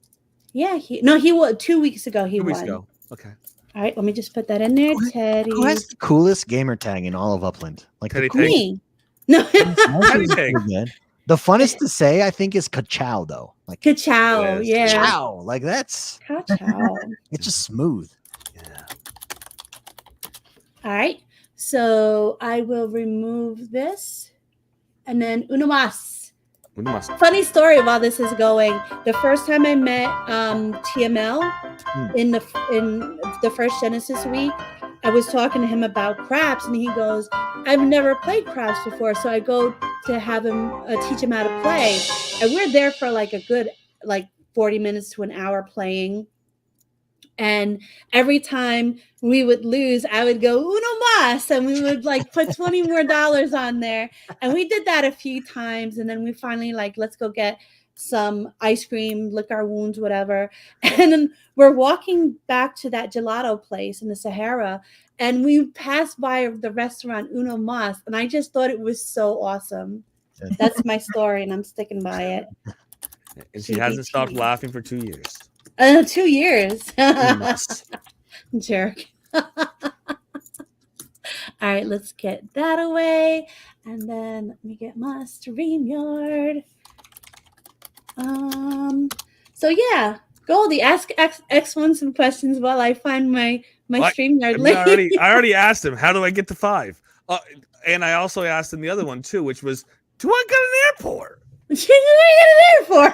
Yeah, he won 2 weeks ago. He 2 weeks won. ago. Okay. All right, let me just put that in there. Teddy. Who has the coolest gamer tag in all of Upland? Like Teddy the Pig. Me. No. Teddy Pig. The funnest to say, I think, is Ka-chow, though. Like Ka-chow. Yes. Yeah. Ka-chow. Like that's Ka-chow. it's just smooth. Yeah. All right. So I will remove this. And then uno más. We must. Funny story while this is going. The first time I met TML in the first Genesis week, I was talking to him about craps, and he goes, "I've never played craps before," so I go to have him teach him how to play, and we're there for like a good 40 minutes to an hour playing. And every time we would lose, I would go uno más, and we would put $20 more on there. And we did that a few times, and then we finally let's go get some ice cream, lick our wounds, whatever. And then we're walking back to that gelato place in the Sahara, and we passed by the restaurant Uno Mas, and I just thought it was so awesome. That's my story, and I'm sticking by it. And she hasn't stopped laughing for 2 years. 2 years. Jerk. All right, let's get that away. And then let me get my StreamYard. So yeah, Goldie, ask X1 some questions while I find my StreamYard link. I already asked him, how do I get to 5? And I also asked him the other one too, which was, do I got an airport? What are you there for?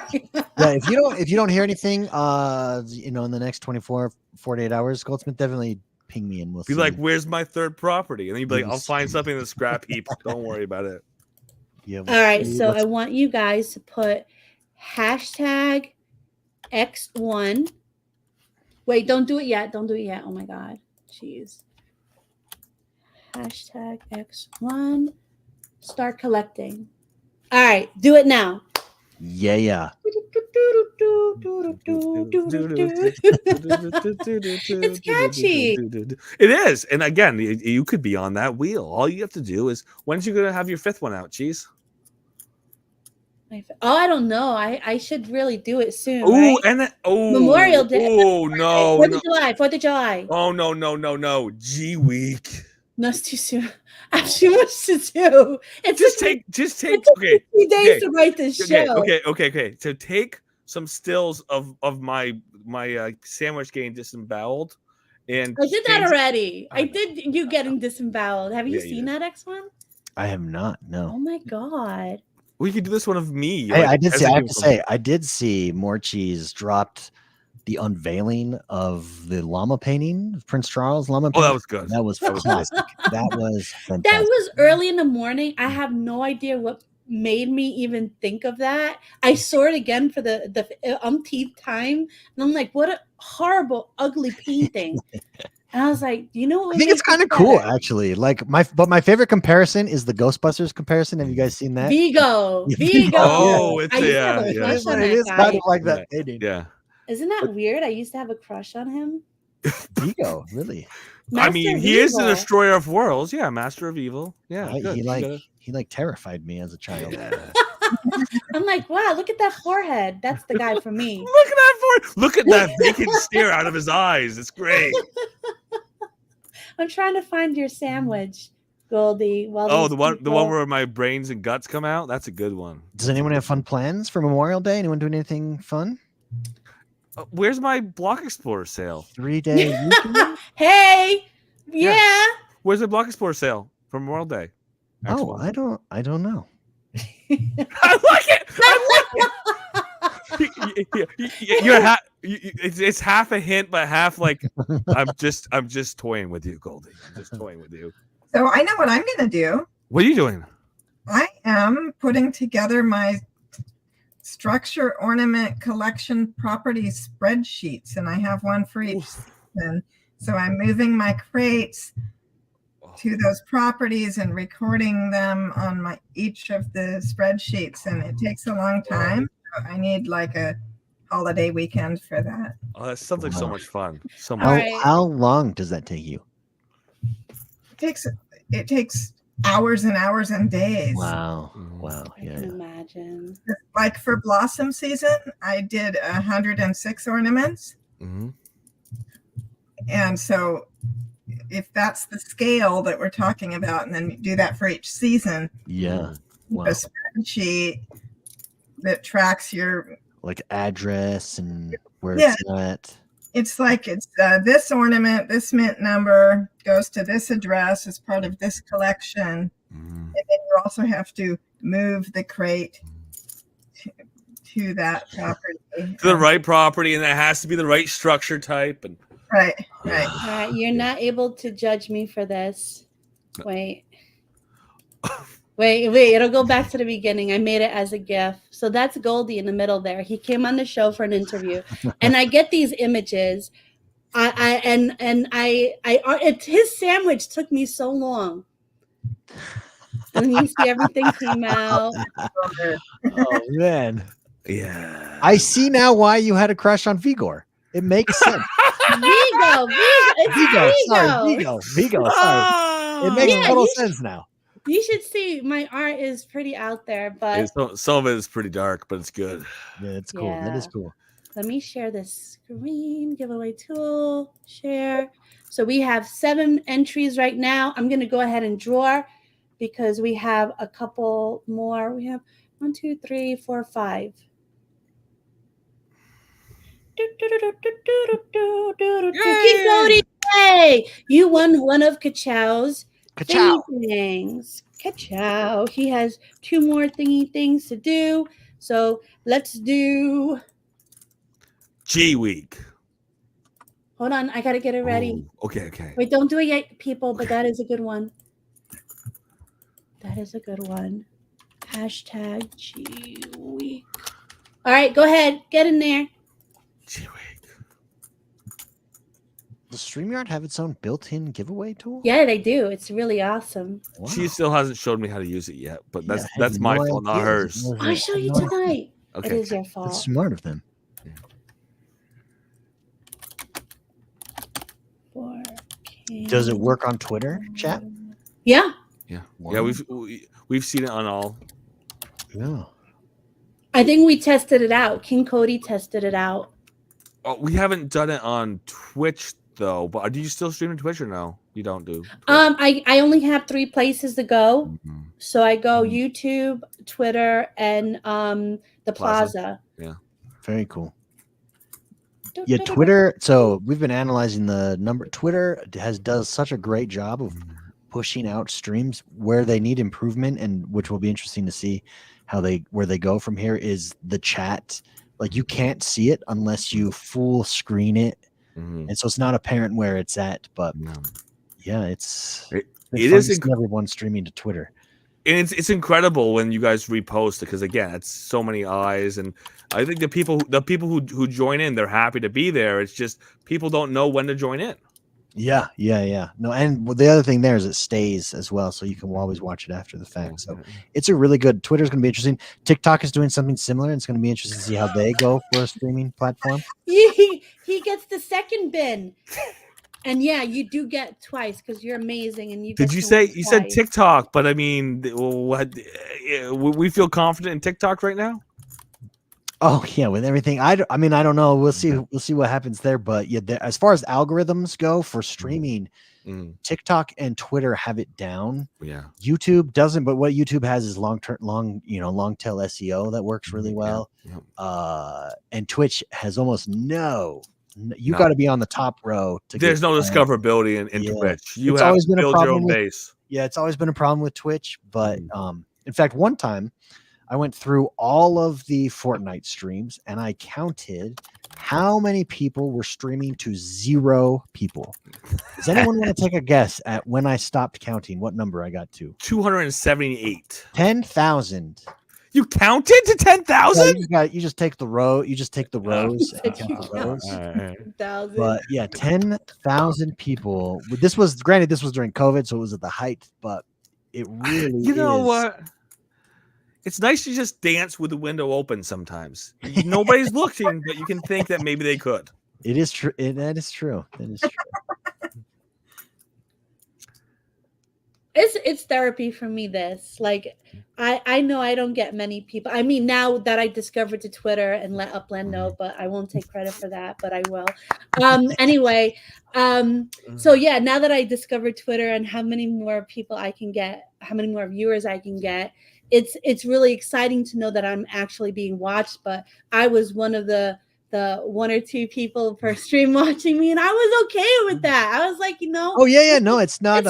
Yeah, if you don't hear anything, in the next 48 hours, Goldsmith, definitely ping me and we'll be see. like, where's my third property? And he'd be like, I'll find something in the scrap heap. Don't worry about it. Yeah. All right, so I want you guys to put hashtag X1. Wait, don't do it yet. Don't do it yet. Oh my God. Jeez. Hashtag X1. Start collecting. All right, do it now. Yeah. It's catchy. It is. And again, you could be on that wheel. All you have to do is, when's you going to have your 5th one out, Cheese? Oh, I don't know. I should really do it soon. Oh, right? and then Memorial Day. Oh no. 4th of July. Oh no. G Week. No, it's too soon. I have too much to do. Just take okay. 2 days to write this show. Okay. So take some stills of my sandwich getting disemboweled. And I did that already. I did you getting disemboweled. Have you seen that X1? I have not. No. Oh my God. We could do this one of me. Hey, I did see. I have to say, I did see More Cheese dropped the unveiling of the llama painting of Prince Charles llama. Oh, that was good. That was classic. That was fantastic. That was early in the morning. I have no idea what made me even think of that. I saw it again for the umpteenth time, and I'm like, what a horrible, ugly painting. And I was like, you know what? I think it's kind of cool, actually. But my favorite comparison is the Ghostbusters comparison. Have you guys seen that? Vigo. Oh, I it's used to have a crush on it that is guy. kind of like that painting. Yeah. Isn't that weird? I used to have a crush on him. Vigo, really? I mean, of he is the Evil. destroyer of worlds. Yeah, master of evil. Yeah, good. He like terrified me as a child. Yeah. I'm like, wow, look at that forehead. That's the guy for me. Look at that Look at that vacant stare out of his eyes. It's great. I'm trying to find your sandwich, Goldie. Oh, the one where my brains and guts come out. That's a good one. Does anyone have fun plans for Memorial Day? Anyone doing anything fun? Where's my Block Explorer sale? 3-day weekend? Hey, yeah. Where's the Block Explorer sale for Memorial Day? Oh, I don't know. I like it. You're it's half a hint, but half like I'm just toying with you, Goldie. I'm just toying with you. So I know what I'm going to do. What are you doing? I am putting together my structure ornament collection property spreadsheets, and I have one for each season. So I'm moving my crates to those properties and recording them on each of the spreadsheets, and it takes a long time. So I need like a holiday weekend for that. Oh, that sounds like so much fun. So much. How long does that take you? It takes hours and hours and days. Wow. I can imagine. Like for blossom season, I did 106 ornaments. Mm-hmm. And so if that's the scale that we're talking about, and then you do that for each season, Yeah. Wow. a spreadsheet that tracks your Like address and where it's at. It's like this ornament, this mint number goes to this address as part of this collection. And then you also have to move the crate to that property. To the right property, and it has to be the right structure type. And Right. All right, you're not able to judge me for this. Wait, it'll go back to the beginning. I made it as a GIF. So that's Goldie in the middle there. He came on the show for an interview, and I get these images. His sandwich took me so long. And you see everything came out. Oh man. yeah, I see now why you had a crush on Vigor. It makes sense. Vigo. Sorry. It makes total sense now. You should see my art is pretty out there, but some of it is pretty dark, but it's good. Yeah, it's cool. That is cool. Let me share this screen. Giveaway tool. Share. So we have 7 entries right now. I'm going to go ahead and draw because we have a couple more. We have 1, 2, 3, 4, 5. Yay! You won one of Kachow's things. Kachow. He has 2 more thingy things to do. So let's do Gweek. Hold on, I gotta get it ready. Ooh, okay. Wait, don't do it yet, people, but that is a good one. That is a good one. Hashtag Gweek. All right, go ahead. Get in there. Gweek. Does StreamYard have its own built-in giveaway tool? Yeah, they do. It's really awesome. Wow. She still hasn't showed me how to use it yet, but that's my fault, not hers. I'll show you tonight. Okay. It is your fault. That's smart of them. Does it work on Twitter, chat? Yeah. Yeah. Wow. Yeah, we've seen it on all. Yeah. I think we tested it out. King Cody tested it out. Oh, we haven't done it on Twitch though. But do you still stream on Twitch or no? You don't do. Twitch. I only have 3 places to go. Mhm. So I go YouTube, Twitter, and the Plaza. Yeah. Very cool. Yeah, Twitter. So we've been analyzing the number. Twitter does such a great job of pushing out streams where they need improvement, and which will be interesting to see where they go from here. Is the chat, like, you can't see it unless you full screen it, and so it's not apparent where it's at. But yeah, it is everyone streaming to Twitter. And it's incredible when you guys repost it, because again, it's so many eyes, and I think the people who join in, they're happy to be there. It's just people don't know when to join in. Yeah. No, and the other thing there is it stays as well, so you can always watch it after the fact. So it's a really good. Twitter's going to be interesting. TikTok is doing something similar. It's going to be interesting to see how they go for a streaming platform. He gets the second bin. And yeah, you do get twice because you're amazing, and you. Did get you to say win you said twice. TikTok? But I mean, what? We feel confident in TikTok right now. Oh yeah, with everything. I mean, I don't know. We'll see. We'll see what happens there. But yeah, as far as algorithms go for streaming, TikTok and Twitter have it down. Yeah. YouTube doesn't. But what YouTube has is long tail SEO that works really well. Yeah. And Twitch has almost no. You got to be on the top row to There's get no discoverability in Twitch. You it's have always to been a build your problem own with- base. Yeah, it's always been a problem with Twitch. But in fact, one time I went through all of the Fortnite streams and I counted how many people were streaming to 0 people. Does anyone want to take a guess at when I stopped counting? What number I got to? 278. 10,000. You counted to 10,000? You just take the row. You just take the rows. And count the rows. 1,000. But yeah, 10,000 people. This was during COVID, so it was at the height. But it really, You know is. what? It's nice to just dance with the window open sometimes. Nobody's looking, but you can think that maybe they could. It is true. That is true. That is true. It's therapy for me. This like I know I don't get many people. I mean, now that I discovered to Twitter and let Upland know, but I won't take credit for that, but I will. Anyway, so yeah, now that I discovered Twitter and how many more people I can get, how many more viewers I can get, it's really exciting to know that I'm actually being watched. But I was one of the 1 or 2 people per stream watching me, and I was okay with that. I was like, Oh yeah, no, it's not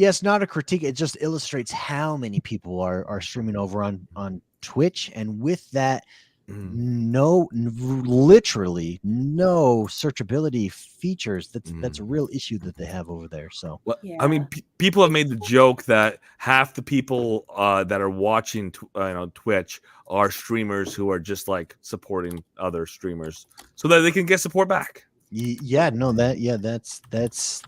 it's not a critique. It just illustrates how many people are streaming over on Twitch, and with that, literally no searchability features. That's a real issue that they have over there. So, I mean, people have made the joke that half the people that are watching, Twitch are streamers who are just like supporting other streamers so that they can get support back. Yeah, no, that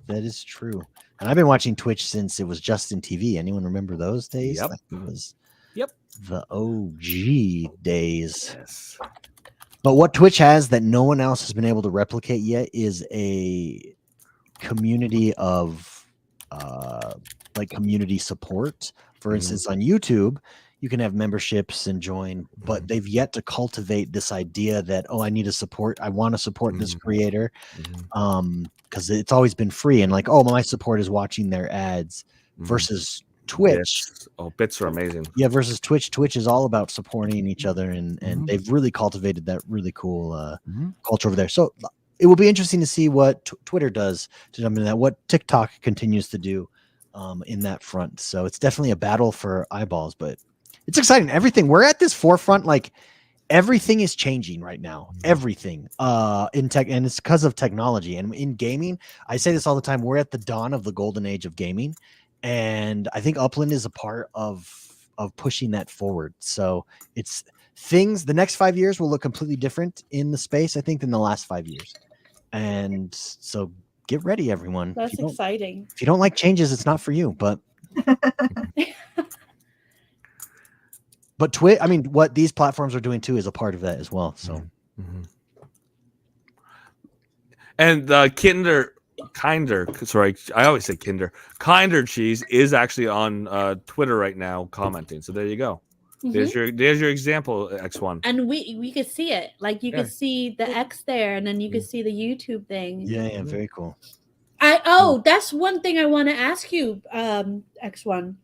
is true. And I've been watching Twitch since it was Justin TV. Anyone remember those days? Yep. Like it was Yep. The OG days. Yes. But what Twitch has that no one else has been able to replicate yet is a community of like community support. For instance, on YouTube, you can have memberships and join, but they've yet to cultivate this idea that, I need to support, I want to support this creator. Because it's always been free and like, my support is watching their ads versus Twitch. Bits are amazing. Yeah, versus Twitch. Twitch is all about supporting each other, and they've really cultivated that really cool culture over there. So it will be interesting to see what Twitter does to jump into that, what TikTok continues to do in that front. So it's definitely a battle for eyeballs, but it's exciting. Everything, we're at this forefront, like everything is changing right now. Everything in tech, and it's because of technology. And in gaming, I say this all the time, we're at the dawn of the golden age of gaming. And I think Upland is a part of pushing that forward. So it's the next 5 years will look completely different in the space, I think, than the last 5 years. And so get ready, everyone. That's exciting. If you don't like changes, it's not for you, but Twitch, I mean, what these platforms are doing too is a part of that as well. So, and Kinder Cheese is actually on Twitter right now commenting. So there you go. There's your example, X1. And we could see it. Like you could see the X there, and then you could see the YouTube thing. Yeah, very cool. That's one thing I want to ask you, X1.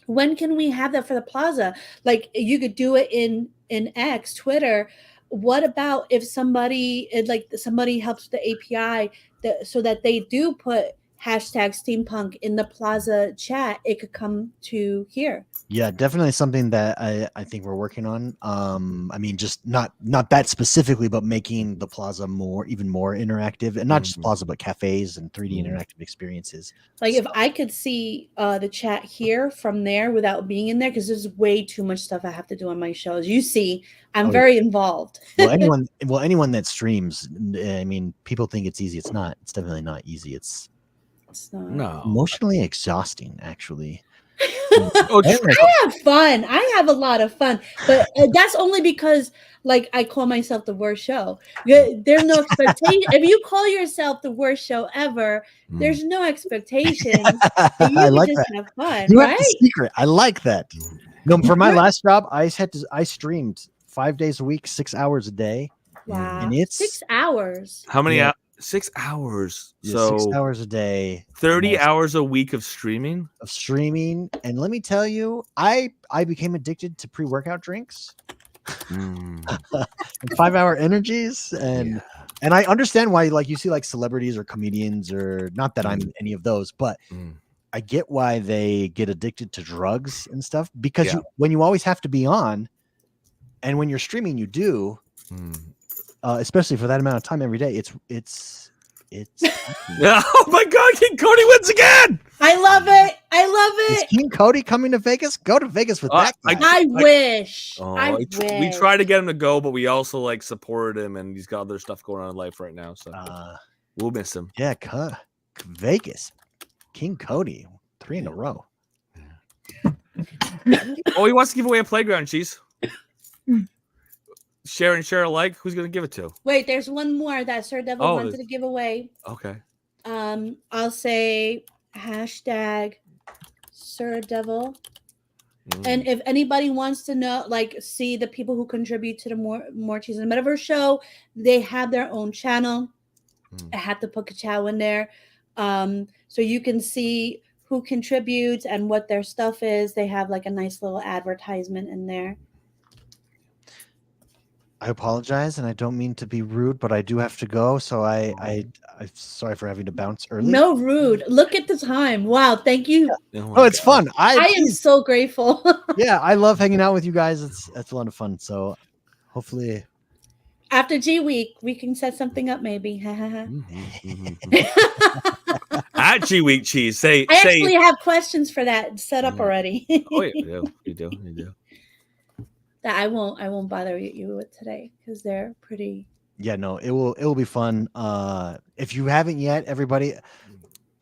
When can we have that for the plaza? Like you could do it in X, Twitter. What about if somebody helps with the API so that they do put #steampunk in the plaza chat, it could come to here? Yeah, definitely something that I think we're working on. I mean, just not that specifically, but making the plaza even more interactive, and not just plaza, but cafes and 3D interactive experiences. Like if I could see the chat here from there without being in there, because there's way too much stuff I have to do on my shows. You see, I'm very involved. Well, anyone that streams, I mean, people think it's easy. It's not. It's definitely not easy. It's not. No, emotionally exhausting, actually. Oh, I have fun. I have a lot of fun, but that's only because, like, I call myself the worst show. There's no expectation. If you call yourself the worst show ever, there's no expectations. I You like just that. have fun, You have right? the secret. I like that. No, for my last job, I streamed 5 days a week, 6 hours a day. Wow, And it's 6 hours. how many? Yeah. 6 hours. Yeah, So 6 hours a day. 30 most hours a week of streaming. of streaming. And let me tell you, I became addicted to pre-workout drinks and 5-hour energies. And I understand why, like, you see like celebrities or comedians, or not that I'm any of those, but I get why they get addicted to drugs and stuff, because when you always have to be on, and when you're streaming, you do, especially for that amount of time every day. It's Oh my God, King Cody wins again. I love it. I love Is it. King Cody coming to Vegas? Go to Vegas with that guy. I wish. Oh, I we wish. tried to get him to go, but we also like supported him, and he's got other stuff going on in life right now, so we'll miss him. Yeah, Vegas. King Cody, 3 in a row. Oh, he wants to give away a playground, Cheese. Share alike. Who's gonna give it to? Wait, there's one more that Sir Devil Oh, wanted to give away. Okay. I'll say hashtag Sir Devil. And if anybody wants to know, like, see the people who contribute to the More Cheese in the Metaverse show, they have their own channel. I had to put Kachow in there, so you can see who contributes and what their stuff is. They have like a nice little advertisement in there. I apologize, and I don't mean to be rude, but I do have to go. So I'm sorry for having to bounce early. No rude. Look at the time. Wow. Thank you. Oh, it's fun. I am so grateful. Yeah, I love hanging out with you guys. It's a lot of fun. So hopefully after G Week, we can set something up maybe. At G Week, Cheese. I actually have questions for that set up already. Oh, yeah, you do. That I won't bother you with today because they're pretty. Yeah, no, it will be fun. If you haven't yet, everybody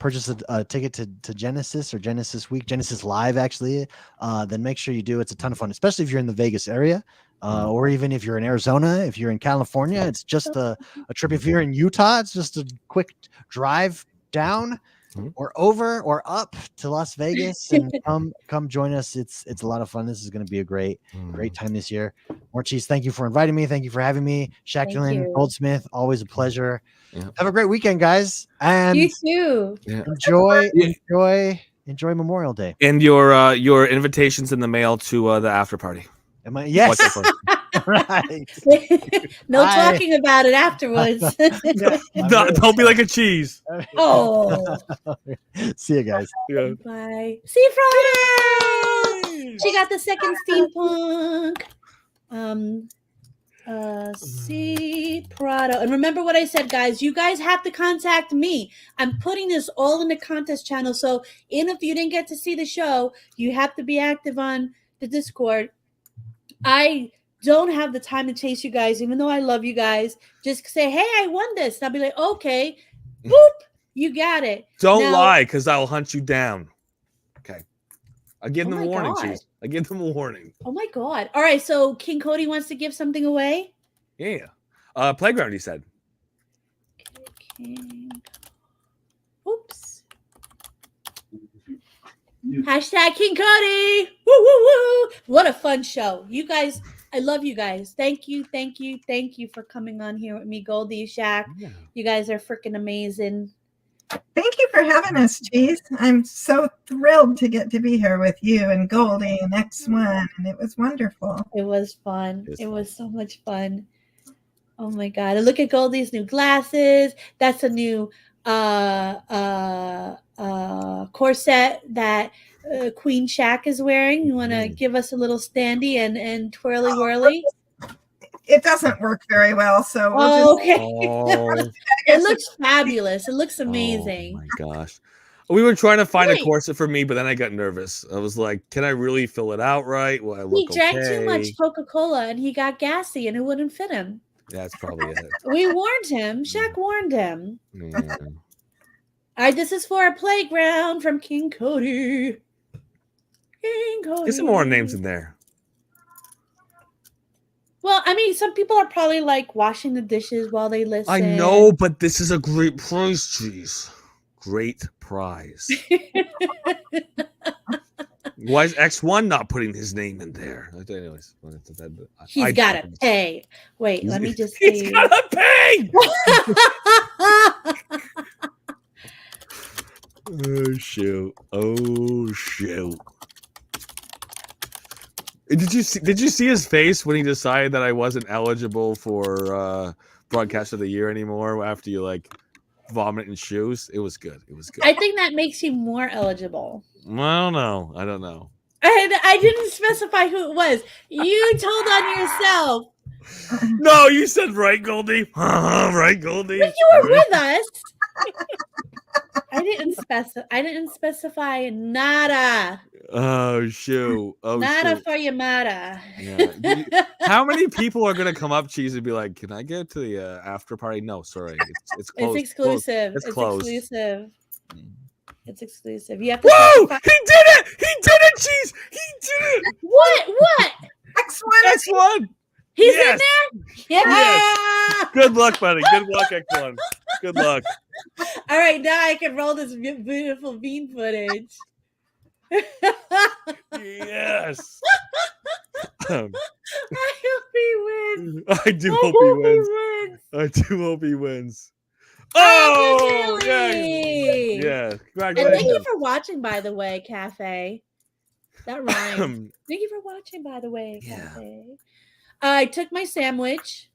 purchase a ticket to Genesis or Genesis Week, Genesis Live actually. Then make sure you do. It's a ton of fun, especially if you're in the Vegas area, or even if you're in Arizona. If you're in California, it's just a trip. If you're in Utah, it's just a quick drive down or over or up to Las Vegas and come join us. It's a lot of fun. This is going to be a great time this year. More Cheese, thank you for inviting me. Thank you for having me. Shacklin, Goldsmith, always a pleasure. Yeah. Have a great weekend, guys. And you too. Enjoy Memorial Day. And your invitations in the mail to the after party. Am I? Yes. Right. No talking about it afterwards. Don't be like a cheese. Oh. See you guys. Yeah. Bye. See you Friday. She got the second steampunk. See Prado. And remember what I said, guys. You guys have to contact me. I'm putting this all in the contest channel. So even if you didn't get to see the show, you have to be active on the Discord. I don't have the time to chase you guys, even though I love you guys. Just say, hey, I won this. And I'll be like, okay, boop, you got it. Don't lie, because I'll hunt you down. Okay. I give them a warning, Cheese. I give them a warning. Oh my God. All right, so King Cody wants to give something away? Yeah. Playground, he said. Oops. Hashtag King Cody. Woo, woo, woo. What a fun show. You guys, I love you guys. Thank you for coming on here with me, Goldie, Shaq. Yeah. You guys are freaking amazing. Thank you for having us, Cheese. I'm so thrilled to get to be here with you and Goldie and X1, and it was wonderful. It was fun. It was so much fun. Oh my God. And look at Goldie's new glasses. That's a new corset that Queen Shaq is wearing. You want to give us a little standy and twirly whirly? It doesn't work very well, so okay. It looks fabulous. It looks amazing. Oh my gosh. We were trying to find a corset for me, but then I got nervous. I was like, can I really fill it out right? Will I look he drank too much Coca-Cola and he got gassy and it wouldn't fit him. That's probably it. We warned him. Shaq warned him. Yeah. All right, this is for a playground from King Cody. morning, Cody. Get some more names in there. Well, I mean, some people are probably like washing the dishes while they listen. I know, but this is a great prize, jeez. Great prize. Why is X1 not putting his name in there? Anyways, He's got to pay. Wait, let me just see. He's got to pay! Oh, shoot. Oh, shoot. Did you see his face when he decided that I wasn't eligible for broadcast of the year anymore after you like vomit in shoes? It was good. It was good. I think that makes you more eligible. I don't know. I don't know. I didn't specify who it was. You told on yourself. No, you said right, Goldie. Right, Goldie. But you were with us. I didn't specify nada. Oh shoot! Oh, nada shoot. for Yamada. Yeah. How many people are gonna come up, Cheese, and be like, "Can I get to the after party?" No, sorry, it's closed. It's exclusive. It's closed. Exclusive. It's exclusive. You have to. Whoa! He did it! He did it, Cheese! He did it! What? X1. X1. He's in there. Yeah. Yes. Good luck, buddy. Good luck, X1. Good luck. All right, now I can roll this beautiful bean footage. Yes. I hope he wins. I do hope he wins. I do hope he wins. Oh, yeah. Yeah. And thank you for watching, by the way, Cafe. That rhymes. Thank you for watching, by the way, Cafe. Yeah. I took my sandwich.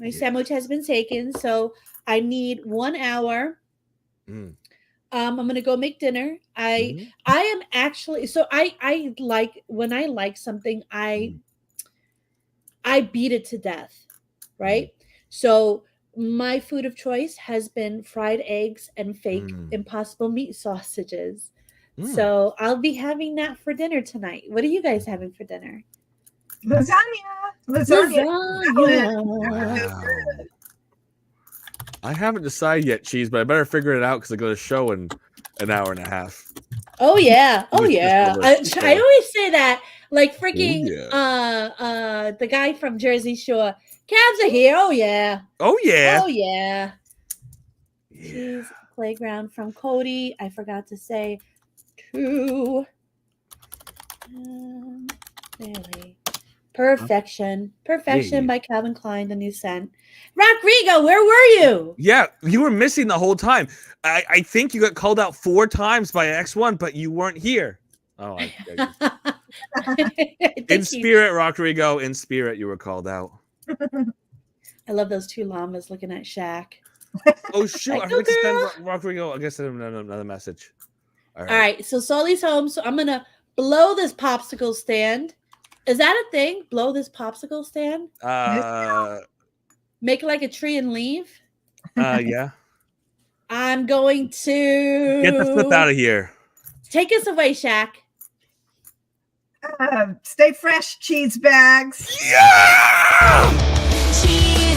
My sandwich has been taken, so I need 1 hour. I'm gonna go make dinner. I am actually I like when I like something, I beat it to death, right? So my food of choice has been fried eggs and fake Impossible meat sausages. So I'll be having that for dinner tonight. What are you guys having for dinner? Lasagna. Wow. I haven't decided yet, Cheese, but I better figure it out because I got a show in an hour and a half. Oh yeah. Oh yeah. I always say that, like freaking the guy from Jersey Shore. Cabs are here. Oh yeah. Oh yeah. Oh yeah. Cheese playground from Cody. I forgot to say to really. Perfection by Calvin Klein, the new scent. Rodrigo, where were you? Yeah, you were missing the whole time. I think you got called out 4 times by X1, but you weren't here. Oh, in spirit, Rodrigo, in spirit, you were called out. I love those 2 llamas looking at Shaq. Oh shoot! I forgot to send Rodrigo. I guess I send another message. All right. So Sully's home. So I'm gonna blow this popsicle stand. Is that a thing? Blow this popsicle stand? Make like a tree and leave? Yeah. I'm going to get the flip out of here. Take us away, Shaq. Stay fresh, cheese bags. Yeah! Cheese